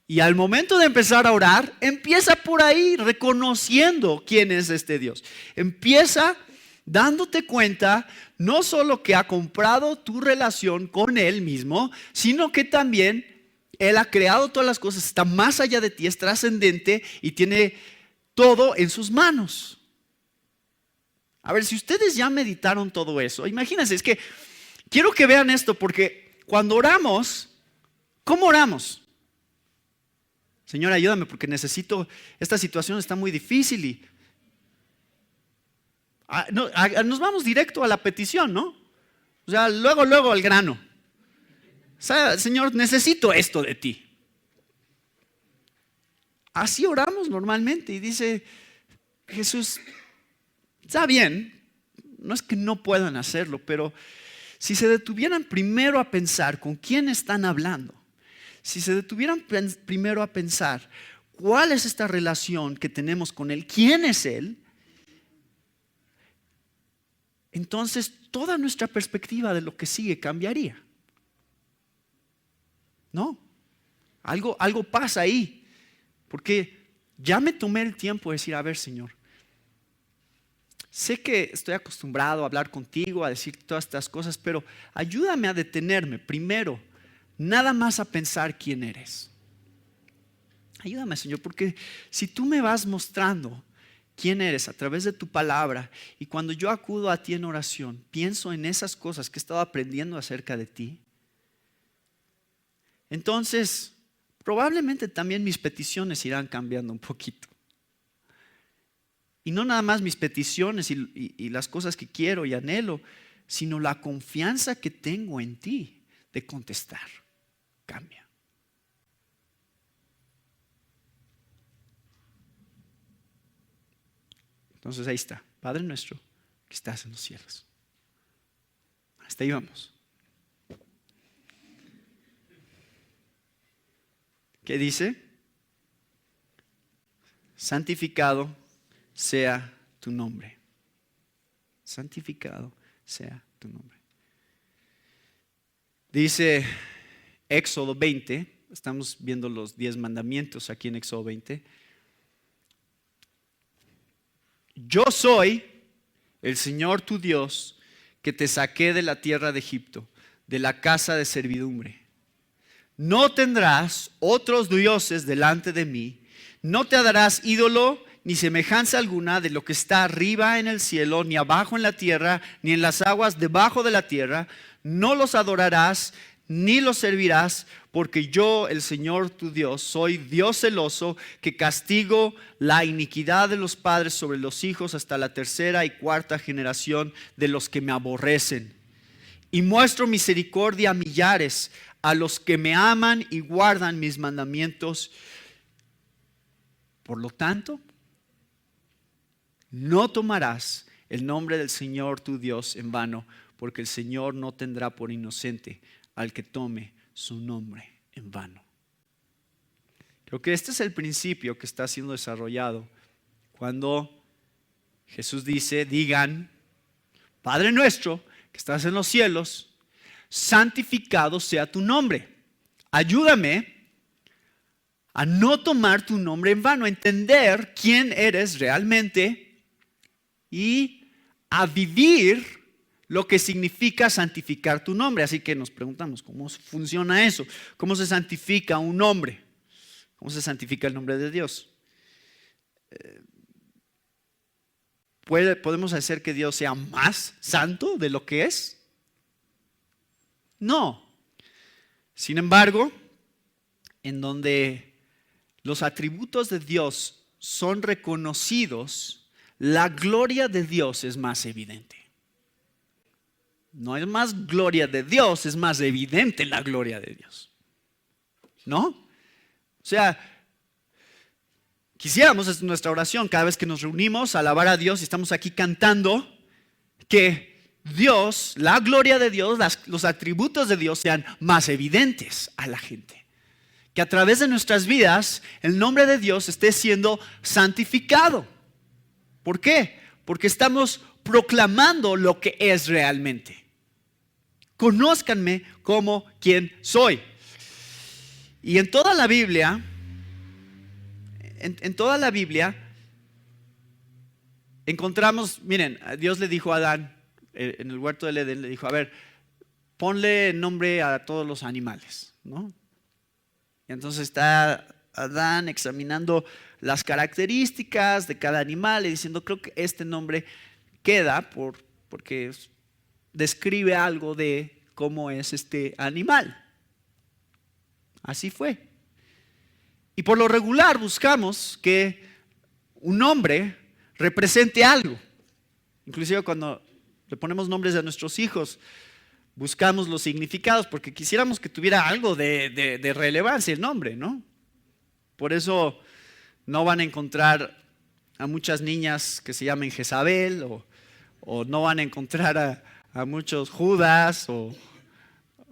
Y al momento de empezar a orar, empieza por ahí reconociendo quién es este Dios. Empieza dándote cuenta no solo que ha comprado tu relación con Él mismo, sino que también Él ha creado todas las cosas, está más allá de ti, es trascendente y tiene todo en sus manos. A ver, si ustedes ya meditaron todo eso, imagínense, es que quiero que vean esto porque cuando oramos, ¿cómo oramos? Señor, ayúdame porque necesito, esta situación está muy difícil y nos vamos directo a la petición, ¿no? O sea, luego al grano. O sea, Señor, necesito esto de ti. Así oramos normalmente y dice Jesús, está bien, no es que no puedan hacerlo, pero si se detuvieran primero a pensar con quién están hablando, si se detuvieran primero a pensar cuál es esta relación que tenemos con Él, quién es Él, entonces toda nuestra perspectiva de lo que sigue cambiaría. ¿No? Algo pasa ahí, porque ya me tomé el tiempo de decir, a ver, Señor, sé que estoy acostumbrado a hablar contigo, a decir todas estas cosas, pero ayúdame a detenerme primero, nada más a pensar quién eres. Ayúdame, Señor, porque si tú me vas mostrando quién eres a través de tu palabra, y cuando yo acudo a ti en oración, pienso en esas cosas que he estado aprendiendo acerca de ti, entonces probablemente también mis peticiones irán cambiando un poquito. Y no nada más mis peticiones y las cosas que quiero y anhelo, sino la confianza que tengo en ti de contestar cambia. Entonces ahí está, Padre nuestro que estás en los cielos. Hasta ahí vamos. ¿Qué dice? Santificado sea tu nombre. Santificado sea tu nombre. Dice Éxodo 20, estamos viendo los 10 mandamientos aquí en Éxodo 20. Yo soy el Señor tu Dios que te saqué de la tierra de Egipto, de la casa de servidumbre. No tendrás otros dioses delante de mí, no te darás ídolo ni semejanza alguna de lo que está arriba en el cielo, ni abajo en la tierra, ni en las aguas debajo de la tierra. No los adorarás ni los servirás, porque yo, el Señor tu Dios, soy Dios celoso, que castigo la iniquidad de los padres sobre los hijos hasta la tercera y cuarta generación de los que me aborrecen. Y muestro misericordia a millares, a los que me aman y guardan mis mandamientos. Por lo tanto, no tomarás el nombre del Señor tu Dios en vano, porque el Señor no tendrá por inocente al que tome su nombre en vano. Creo que este es el principio que está siendo desarrollado cuando Jesús dice: digan, Padre nuestro que estás en los cielos, santificado sea tu nombre. Ayúdame a no tomar tu nombre en vano, a entender quién eres realmente y a vivir lo que significa santificar tu nombre. Así que nos preguntamos, ¿cómo funciona eso? ¿Cómo se santifica un nombre? ¿Cómo se santifica el nombre de Dios? ¿Podemos hacer que Dios sea más santo de lo que es? No. Sin embargo, en donde los atributos de Dios son reconocidos, la gloria de Dios es más evidente. No es más gloria de Dios, es más evidente la gloria de Dios. ¿No? O sea, quisiéramos, es nuestra oración cada vez que nos reunimos a alabar a Dios y estamos aquí cantando, que Dios, la gloria de Dios, los atributos de Dios sean más evidentes a la gente. Que a través de nuestras vidas el nombre de Dios esté siendo santificado. ¿Por qué? Porque estamos proclamando lo que es realmente. Conózcanme como quien soy. Y en toda la Biblia, en toda la Biblia, encontramos, miren, Dios le dijo a Adán, en el huerto del Edén, le dijo, a ver, ponle nombre a todos los animales, ¿no? Y entonces está Adán examinando las características de cada animal y diciendo, creo que este nombre queda porque describe algo de cómo es este animal. Así fue. Y por lo regular buscamos que un nombre represente algo. Inclusive cuando le ponemos nombres a nuestros hijos, buscamos los significados porque quisiéramos que tuviera algo de relevancia el nombre, ¿no? Por eso no van a encontrar a muchas niñas que se llamen Jezabel o no van a encontrar a muchos Judas o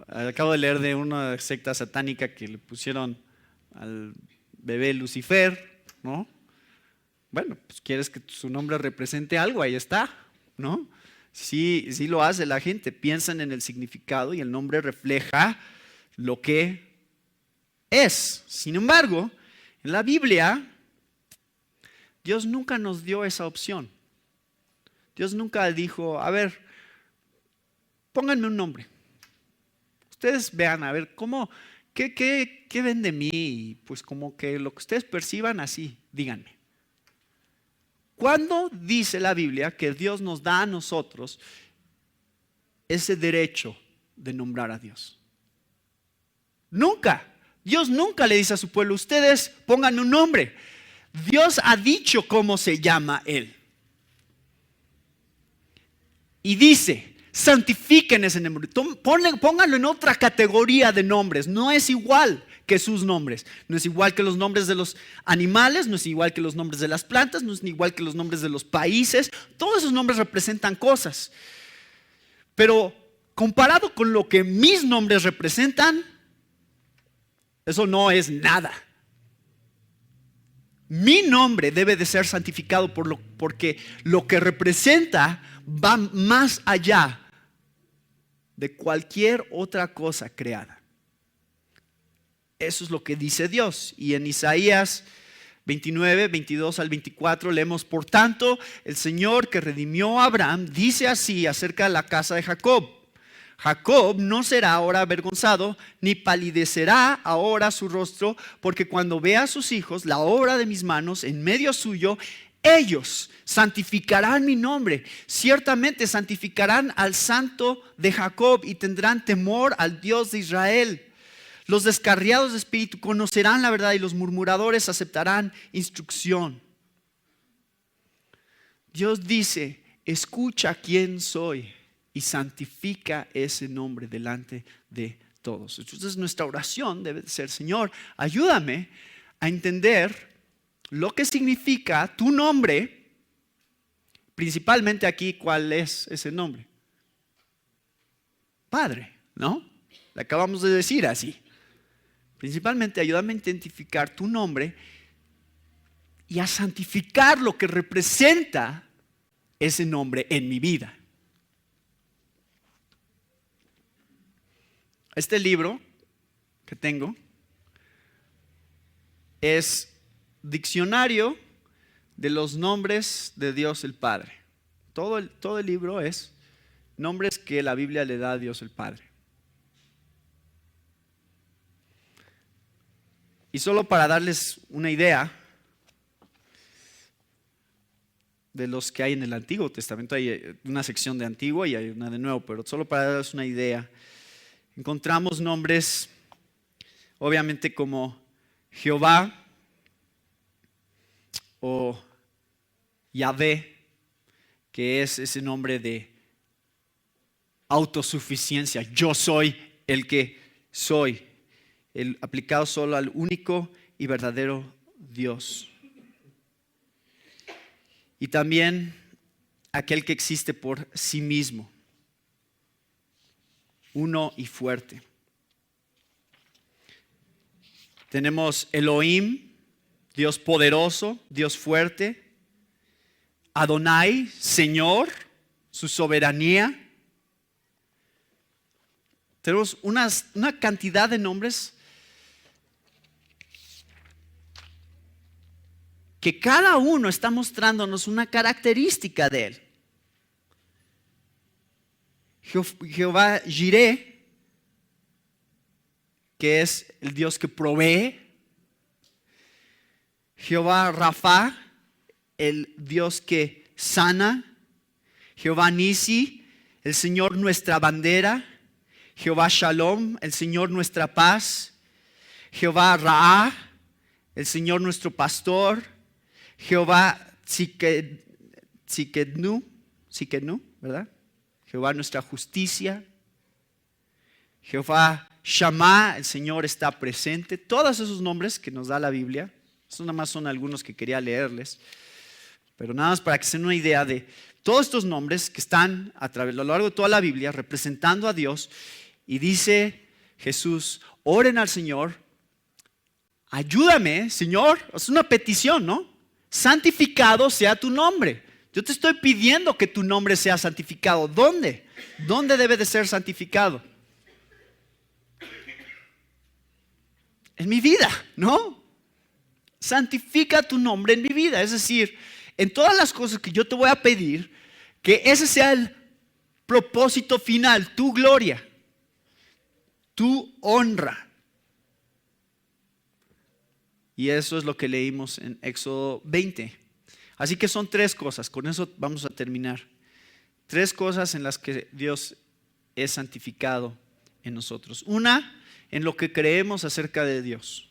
acabo de leer de una secta satánica que le pusieron al bebé Lucifer, ¿no? Bueno, pues quieres que su nombre represente algo, ahí está, ¿no? Sí lo hace la gente, piensan en el significado y el nombre refleja lo que es. Sin embargo, en la Biblia, Dios nunca nos dio esa opción. Dios nunca dijo, a ver, pónganme un nombre. Ustedes vean, a ver, ¿qué ven de mí? Y pues como que lo que ustedes perciban así, díganme. ¿Cuándo dice la Biblia que Dios nos da a nosotros ese derecho de nombrar a Dios? Nunca. Dios nunca le dice a su pueblo, ustedes pónganme un nombre. Dios ha dicho cómo se llama Él. Y dice, santifiquen ese nombre. Pónganlo en otra categoría de nombres. No es igual que sus nombres. No es igual que los nombres de los animales. No es igual que los nombres de las plantas. No es igual que los nombres de los países. Todos esos nombres representan cosas. Pero comparado con lo que mis nombres representan, eso no es nada. Mi nombre debe de ser santificado porque lo que representa va más allá de cualquier otra cosa creada. Eso es lo que dice Dios. Y en Isaías 29, 22 al 24 leemos, por tanto, el Señor que redimió a Abraham dice así acerca de la casa de Jacob. Jacob no será ahora avergonzado, ni palidecerá ahora su rostro, porque cuando vea a sus hijos, la obra de mis manos en medio suyo, ellos santificarán mi nombre. Ciertamente santificarán al Santo de Jacob y tendrán temor al Dios de Israel. Los descarriados de espíritu conocerán la verdad y los murmuradores aceptarán instrucción. Dios dice, escucha quién soy y santifica ese nombre delante de todos. Entonces nuestra oración debe ser, Señor, ayúdame a entender lo que significa tu nombre, principalmente aquí, ¿cuál es ese nombre? Padre, ¿no? Le acabamos de decir así. Principalmente ayúdame a identificar tu nombre y a santificar lo que representa ese nombre en mi vida. Este libro que tengo es diccionario de los nombres de Dios el Padre. Todo el libro es nombres que la Biblia le da a Dios el Padre. Y solo para darles una idea de los que hay en el Antiguo Testamento, hay una sección de Antiguo y hay una de Nuevo, pero solo para darles una idea, encontramos nombres obviamente como Jehová o Yahvé, que es ese nombre de autosuficiencia. Yo soy el que soy, aplicado solo al único y verdadero Dios. Y también aquel que existe por sí mismo, uno y fuerte. Tenemos Elohim, Dios poderoso, Dios fuerte. Adonai, Señor, su soberanía. Tenemos una cantidad de nombres que cada uno está mostrándonos una característica de Él. Jehová Jireh, que es el Dios que provee. Jehová Rafa, el Dios que sana. Jehová Nisi, el Señor nuestra bandera. Jehová Shalom, el Señor nuestra paz. Jehová Raá, el Señor nuestro pastor. Jehová Tsidkenu, ¿verdad? Jehová nuestra justicia. Jehová Shammah, el Señor está presente. Todos esos nombres que nos da la Biblia, estos nada más son algunos que quería leerles, pero nada más para que se den una idea de todos estos nombres que están a lo largo de toda la Biblia representando a Dios. Y dice Jesús, oren al Señor, ayúdame, Señor, es una petición, ¿no? Santificado sea tu nombre. Yo te estoy pidiendo que tu nombre sea santificado. ¿Dónde? ¿Dónde debe de ser santificado? En mi vida, ¿no? Santifica tu nombre en mi vida. Es decir, en todas las cosas que yo te voy a pedir, Que ese sea el propósito final, tu gloria, tu honra. Y eso es lo que leímos en Éxodo 20. Así que son 3 cosas, con eso vamos a terminar. 3 cosas en las que Dios es santificado en nosotros. Una, en lo que creemos acerca de Dios.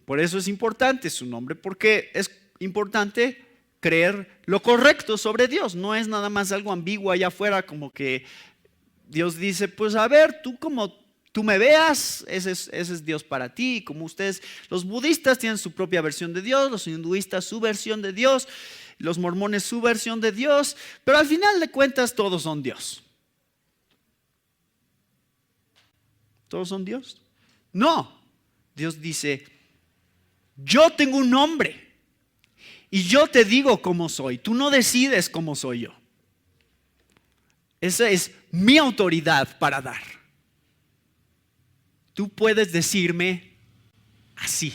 Por eso es importante su nombre, porque es importante creer lo correcto sobre Dios. No es nada más algo ambiguo allá afuera, como que Dios dice, pues a ver, tú como tú me veas, ese es Dios para ti. Como ustedes, los budistas tienen su propia versión de Dios, los hinduistas su versión de Dios, los mormones su versión de Dios, pero al final de cuentas todos son Dios. ¿Todos son Dios? No, Dios dice, yo tengo un nombre y yo te digo cómo soy, tú no decides cómo soy yo. Esa es mi autoridad para dar. Tú puedes decirme así.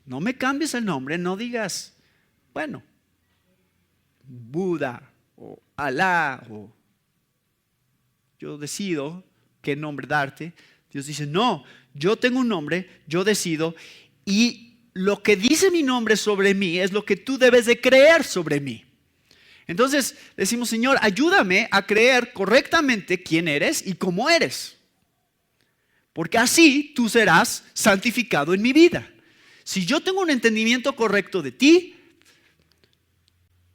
No me cambies el nombre, no digas, bueno, Buda o Alá, o yo decido qué nombre darte. Dios dice, no, yo tengo un nombre, yo decido, y lo que dice mi nombre sobre mí es lo que tú debes de creer sobre mí. Entonces decimos, Señor, ayúdame a creer correctamente quién eres y cómo eres. Porque así tú serás santificado en mi vida. Si yo tengo un entendimiento correcto de ti,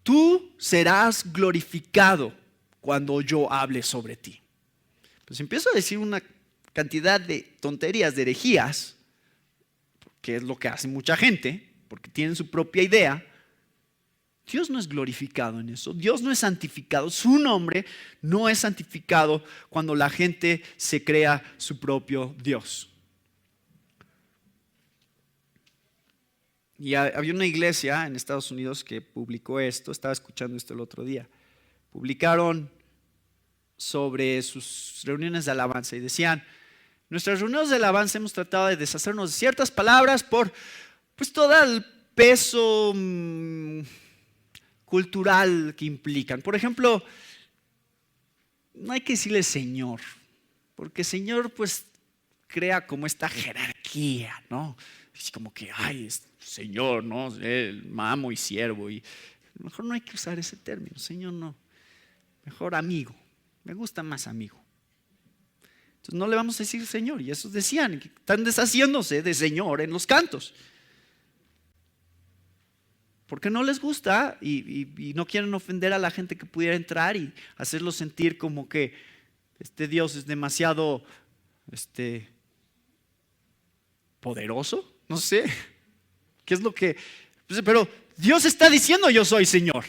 tú serás glorificado cuando yo hable sobre ti. Pues empiezo a decir una cantidad de tonterías, de herejías, que es lo que hace mucha gente, porque tienen su propia idea. Dios no es glorificado en eso, Dios no es santificado, su nombre no es santificado cuando la gente se crea su propio Dios. Y había una iglesia en Estados Unidos que publicó esto, estaba escuchando esto el otro día. Publicaron sobre sus reuniones de alabanza y decían, nuestras reuniones de alabanza hemos tratado de deshacernos de ciertas palabras por pues todo el peso cultural que implican. Por ejemplo, no hay que decirle Señor, porque Señor pues crea como esta jerarquía, ¿no? Es como que, ay, es Señor, ¿no? El amo y siervo. Y mejor no hay que usar ese término, Señor no. Mejor amigo, me gusta más amigo. Entonces no le vamos a decir Señor. Y esos decían que están deshaciéndose de Señor en los cantos. Porque no les gusta y no quieren ofender a la gente que pudiera entrar y hacerlo sentir como que este Dios es demasiado poderoso. No sé, ¿qué es lo que? Pero Dios está diciendo yo soy Señor.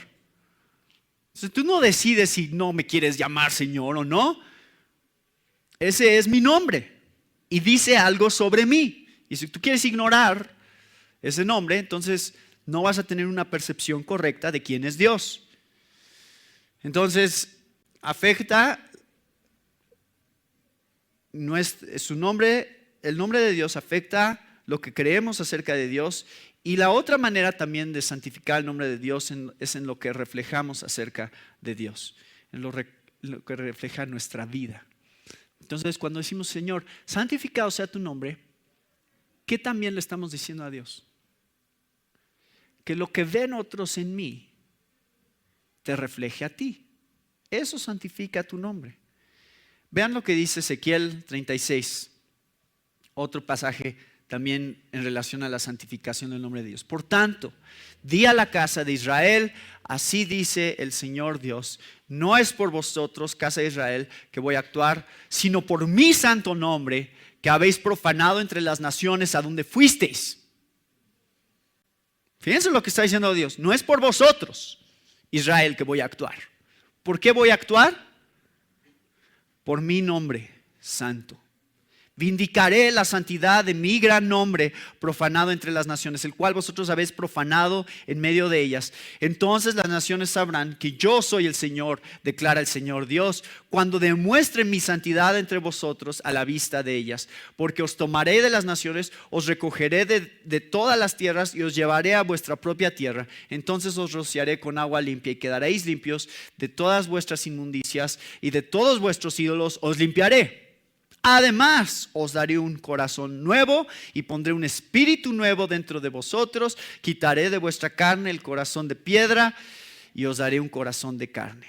Entonces tú no decides si no me quieres llamar Señor o no. Ese es mi nombre y dice algo sobre mí. Y si tú quieres ignorar ese nombre, entonces no vas a tener una percepción correcta de quién es Dios. Entonces, afecta su nombre, el nombre de Dios afecta lo que creemos acerca de Dios. Y la otra manera también de santificar el nombre de Dios es en lo que reflejamos acerca de Dios, en lo que refleja nuestra vida. Entonces, cuando decimos, Señor, santificado sea tu nombre, ¿qué también le estamos diciendo a Dios? Que lo que ven otros en mí te refleje a ti. Eso santifica tu nombre. Vean lo que dice Ezequiel 36, otro pasaje también en relación a la santificación del nombre de Dios. Por tanto, di a la casa de Israel, así dice el Señor Dios, no es por vosotros, casa de Israel, que voy a actuar, sino por mi santo nombre, que habéis profanado entre las naciones a donde fuisteis. Fíjense lo que está diciendo Dios. No es por vosotros, Israel, que voy a actuar. ¿Por qué voy a actuar? Por mi nombre santo. Vindicaré la santidad de mi gran nombre profanado entre las naciones, el cual vosotros habéis profanado en medio de ellas. Entonces las naciones sabrán que yo soy el Señor, declara el Señor Dios, cuando demuestre mi santidad entre vosotros a la vista de ellas. Porque os tomaré de las naciones, os recogeré de todas las tierras y os llevaré a vuestra propia tierra. Entonces os rociaré con agua limpia y quedaréis limpios de todas vuestras inmundicias y de todos vuestros ídolos os limpiaré. Además, os daré un corazón nuevo y pondré un espíritu nuevo dentro de vosotros. Quitaré de vuestra carne el corazón de piedra y os daré un corazón de carne.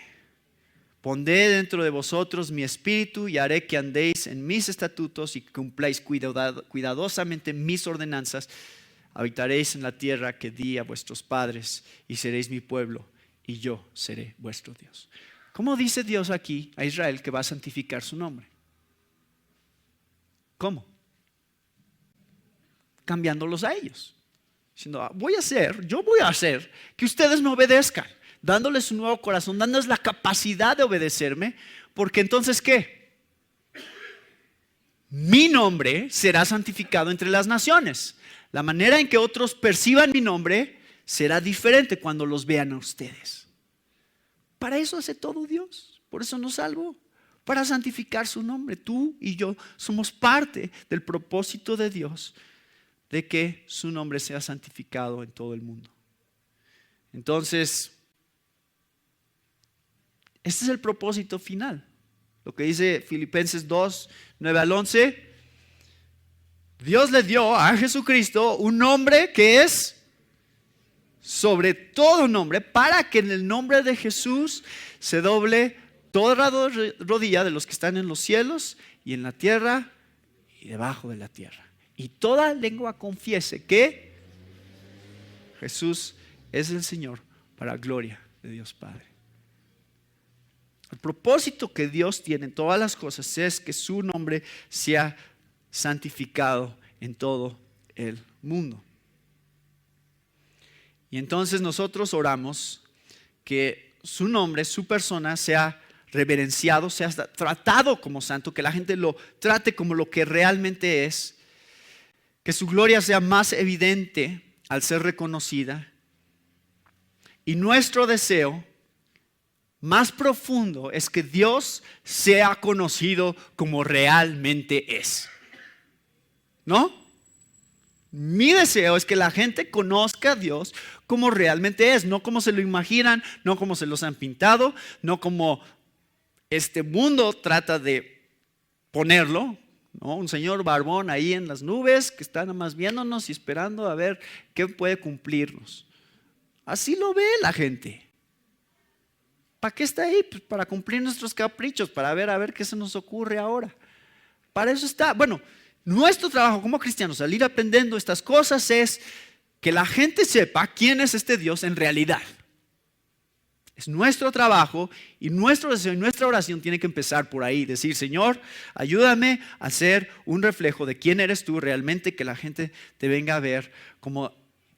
Pondré dentro de vosotros mi espíritu y haré que andéis en mis estatutos y cumpláis cuidadosamente mis ordenanzas. Habitaréis en la tierra que di a vuestros padres y seréis mi pueblo y yo seré vuestro Dios. ¿Cómo dice Dios aquí a Israel que va a santificar su nombre? ¿Cómo? Cambiándolos a ellos. Diciendo, yo voy a hacer que ustedes me obedezcan, dándoles un nuevo corazón, dándoles la capacidad de obedecerme, porque entonces ¿qué? Mi nombre será santificado entre las naciones. La manera en que otros perciban mi nombre será diferente cuando los vean a ustedes. Para eso hace todo Dios, por eso nos salvó. Para santificar su nombre. Tú y yo somos parte del propósito de Dios de que su nombre sea santificado en todo el mundo. Entonces, este es el propósito final. Lo que dice Filipenses 2, 9 al 11. Dios le dio a Jesucristo un nombre que es sobre todo nombre, para que en el nombre de Jesús se doble toda rodilla de los que están en los cielos y en la tierra y debajo de la tierra. Y toda lengua confiese que Jesús es el Señor, para gloria de Dios Padre. El propósito que Dios tiene en todas las cosas es que su nombre sea santificado en todo el mundo. Y entonces nosotros oramos que su nombre, su persona sea reverenciado, sea tratado como santo, que la gente lo trate como lo que realmente es, que su gloria sea más evidente al ser reconocida. Y nuestro deseo más profundo es que Dios sea conocido como realmente es. ¿No? Mi deseo es que la gente conozca a Dios como realmente es, no como se lo imaginan, no como se los han pintado, no como este mundo trata de ponerlo, ¿no? Un señor barbón ahí en las nubes que está nada más viéndonos y esperando a ver qué puede cumplirnos. Así lo ve la gente. ¿Para qué está ahí? Pues para cumplir nuestros caprichos, para ver a ver qué se nos ocurre ahora. Para eso está. Bueno, nuestro trabajo como cristianos, al ir aprendiendo estas cosas, es que la gente sepa quién es este Dios en realidad. Es nuestro trabajo y nuestro deseo y nuestra oración tiene que empezar por ahí. Decir, Señor, ayúdame a ser un reflejo de quién eres tú realmente, que la gente te venga a ver como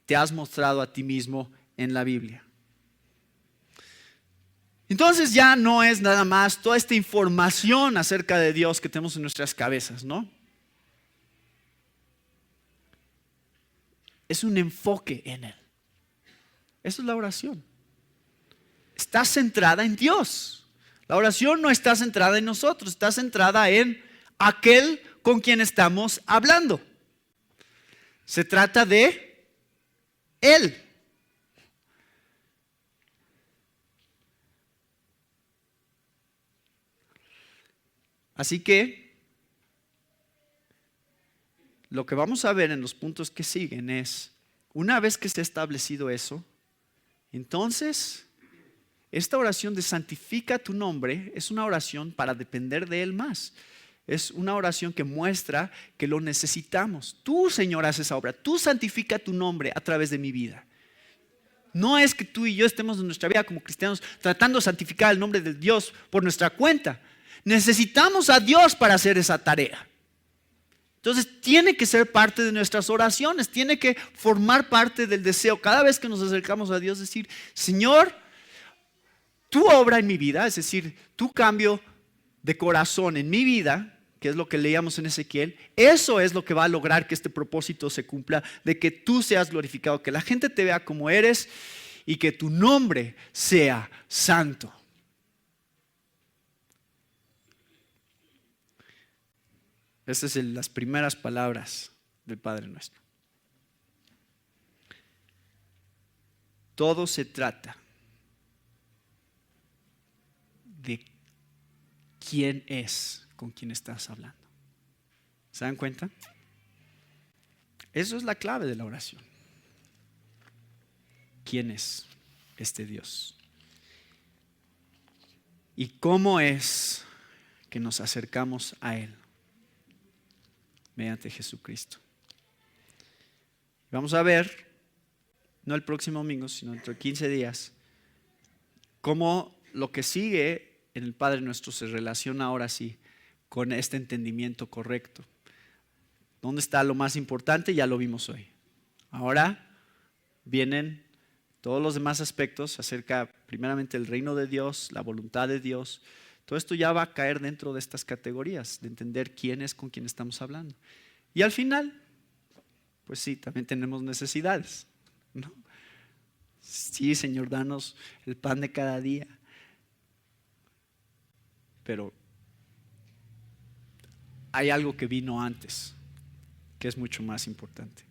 te has mostrado a ti mismo en la Biblia. Entonces ya no es nada más toda esta información acerca de Dios que tenemos en nuestras cabezas, ¿no? Es un enfoque en Él. Eso es la oración. Está centrada en Dios. La oración no está centrada en nosotros, está centrada en aquel con quien estamos hablando. Se trata de Él. Así que lo que vamos a ver en los puntos que siguen es, una vez que se ha establecido eso, entonces esta oración de santifica tu nombre es una oración para depender de Él más. Es una oración que muestra que lo necesitamos. Tú, Señor, haces esa obra. Tú santifica tu nombre a través de mi vida. No es que tú y yo estemos en nuestra vida como cristianos tratando de santificar el nombre de Dios por nuestra cuenta. Necesitamos a Dios para hacer esa tarea. Entonces tiene que ser parte de nuestras oraciones, tiene que formar parte del deseo. Cada vez que nos acercamos a Dios, decir, Señor, tu obra en mi vida, es decir, tu cambio de corazón en mi vida, que es lo que leíamos en Ezequiel, eso es lo que va a lograr que este propósito se cumpla, de que tú seas glorificado, que la gente te vea como eres y que tu nombre sea santo. Estas son las primeras palabras del Padre Nuestro. Todo se trata de quién es con quien estás hablando. ¿Se dan cuenta? Eso es la clave de la oración. ¿Quién es este Dios? ¿Y cómo es que nos acercamos a Él? Mediante Jesucristo. Vamos a ver, no el próximo domingo, sino dentro de 15 días, cómo lo que sigue en el Padre Nuestro se relaciona ahora sí con este entendimiento correcto. ¿Dónde está lo más importante? Ya lo vimos hoy. Ahora vienen todos los demás aspectos acerca primeramente del reino de Dios, la voluntad de Dios. Todo esto ya va a caer dentro de estas categorías, de entender quién es con quien estamos hablando. Y al final, pues sí, también tenemos necesidades, ¿no? Sí, Señor, danos el pan de cada día. Pero hay algo que vino antes, que es mucho más importante.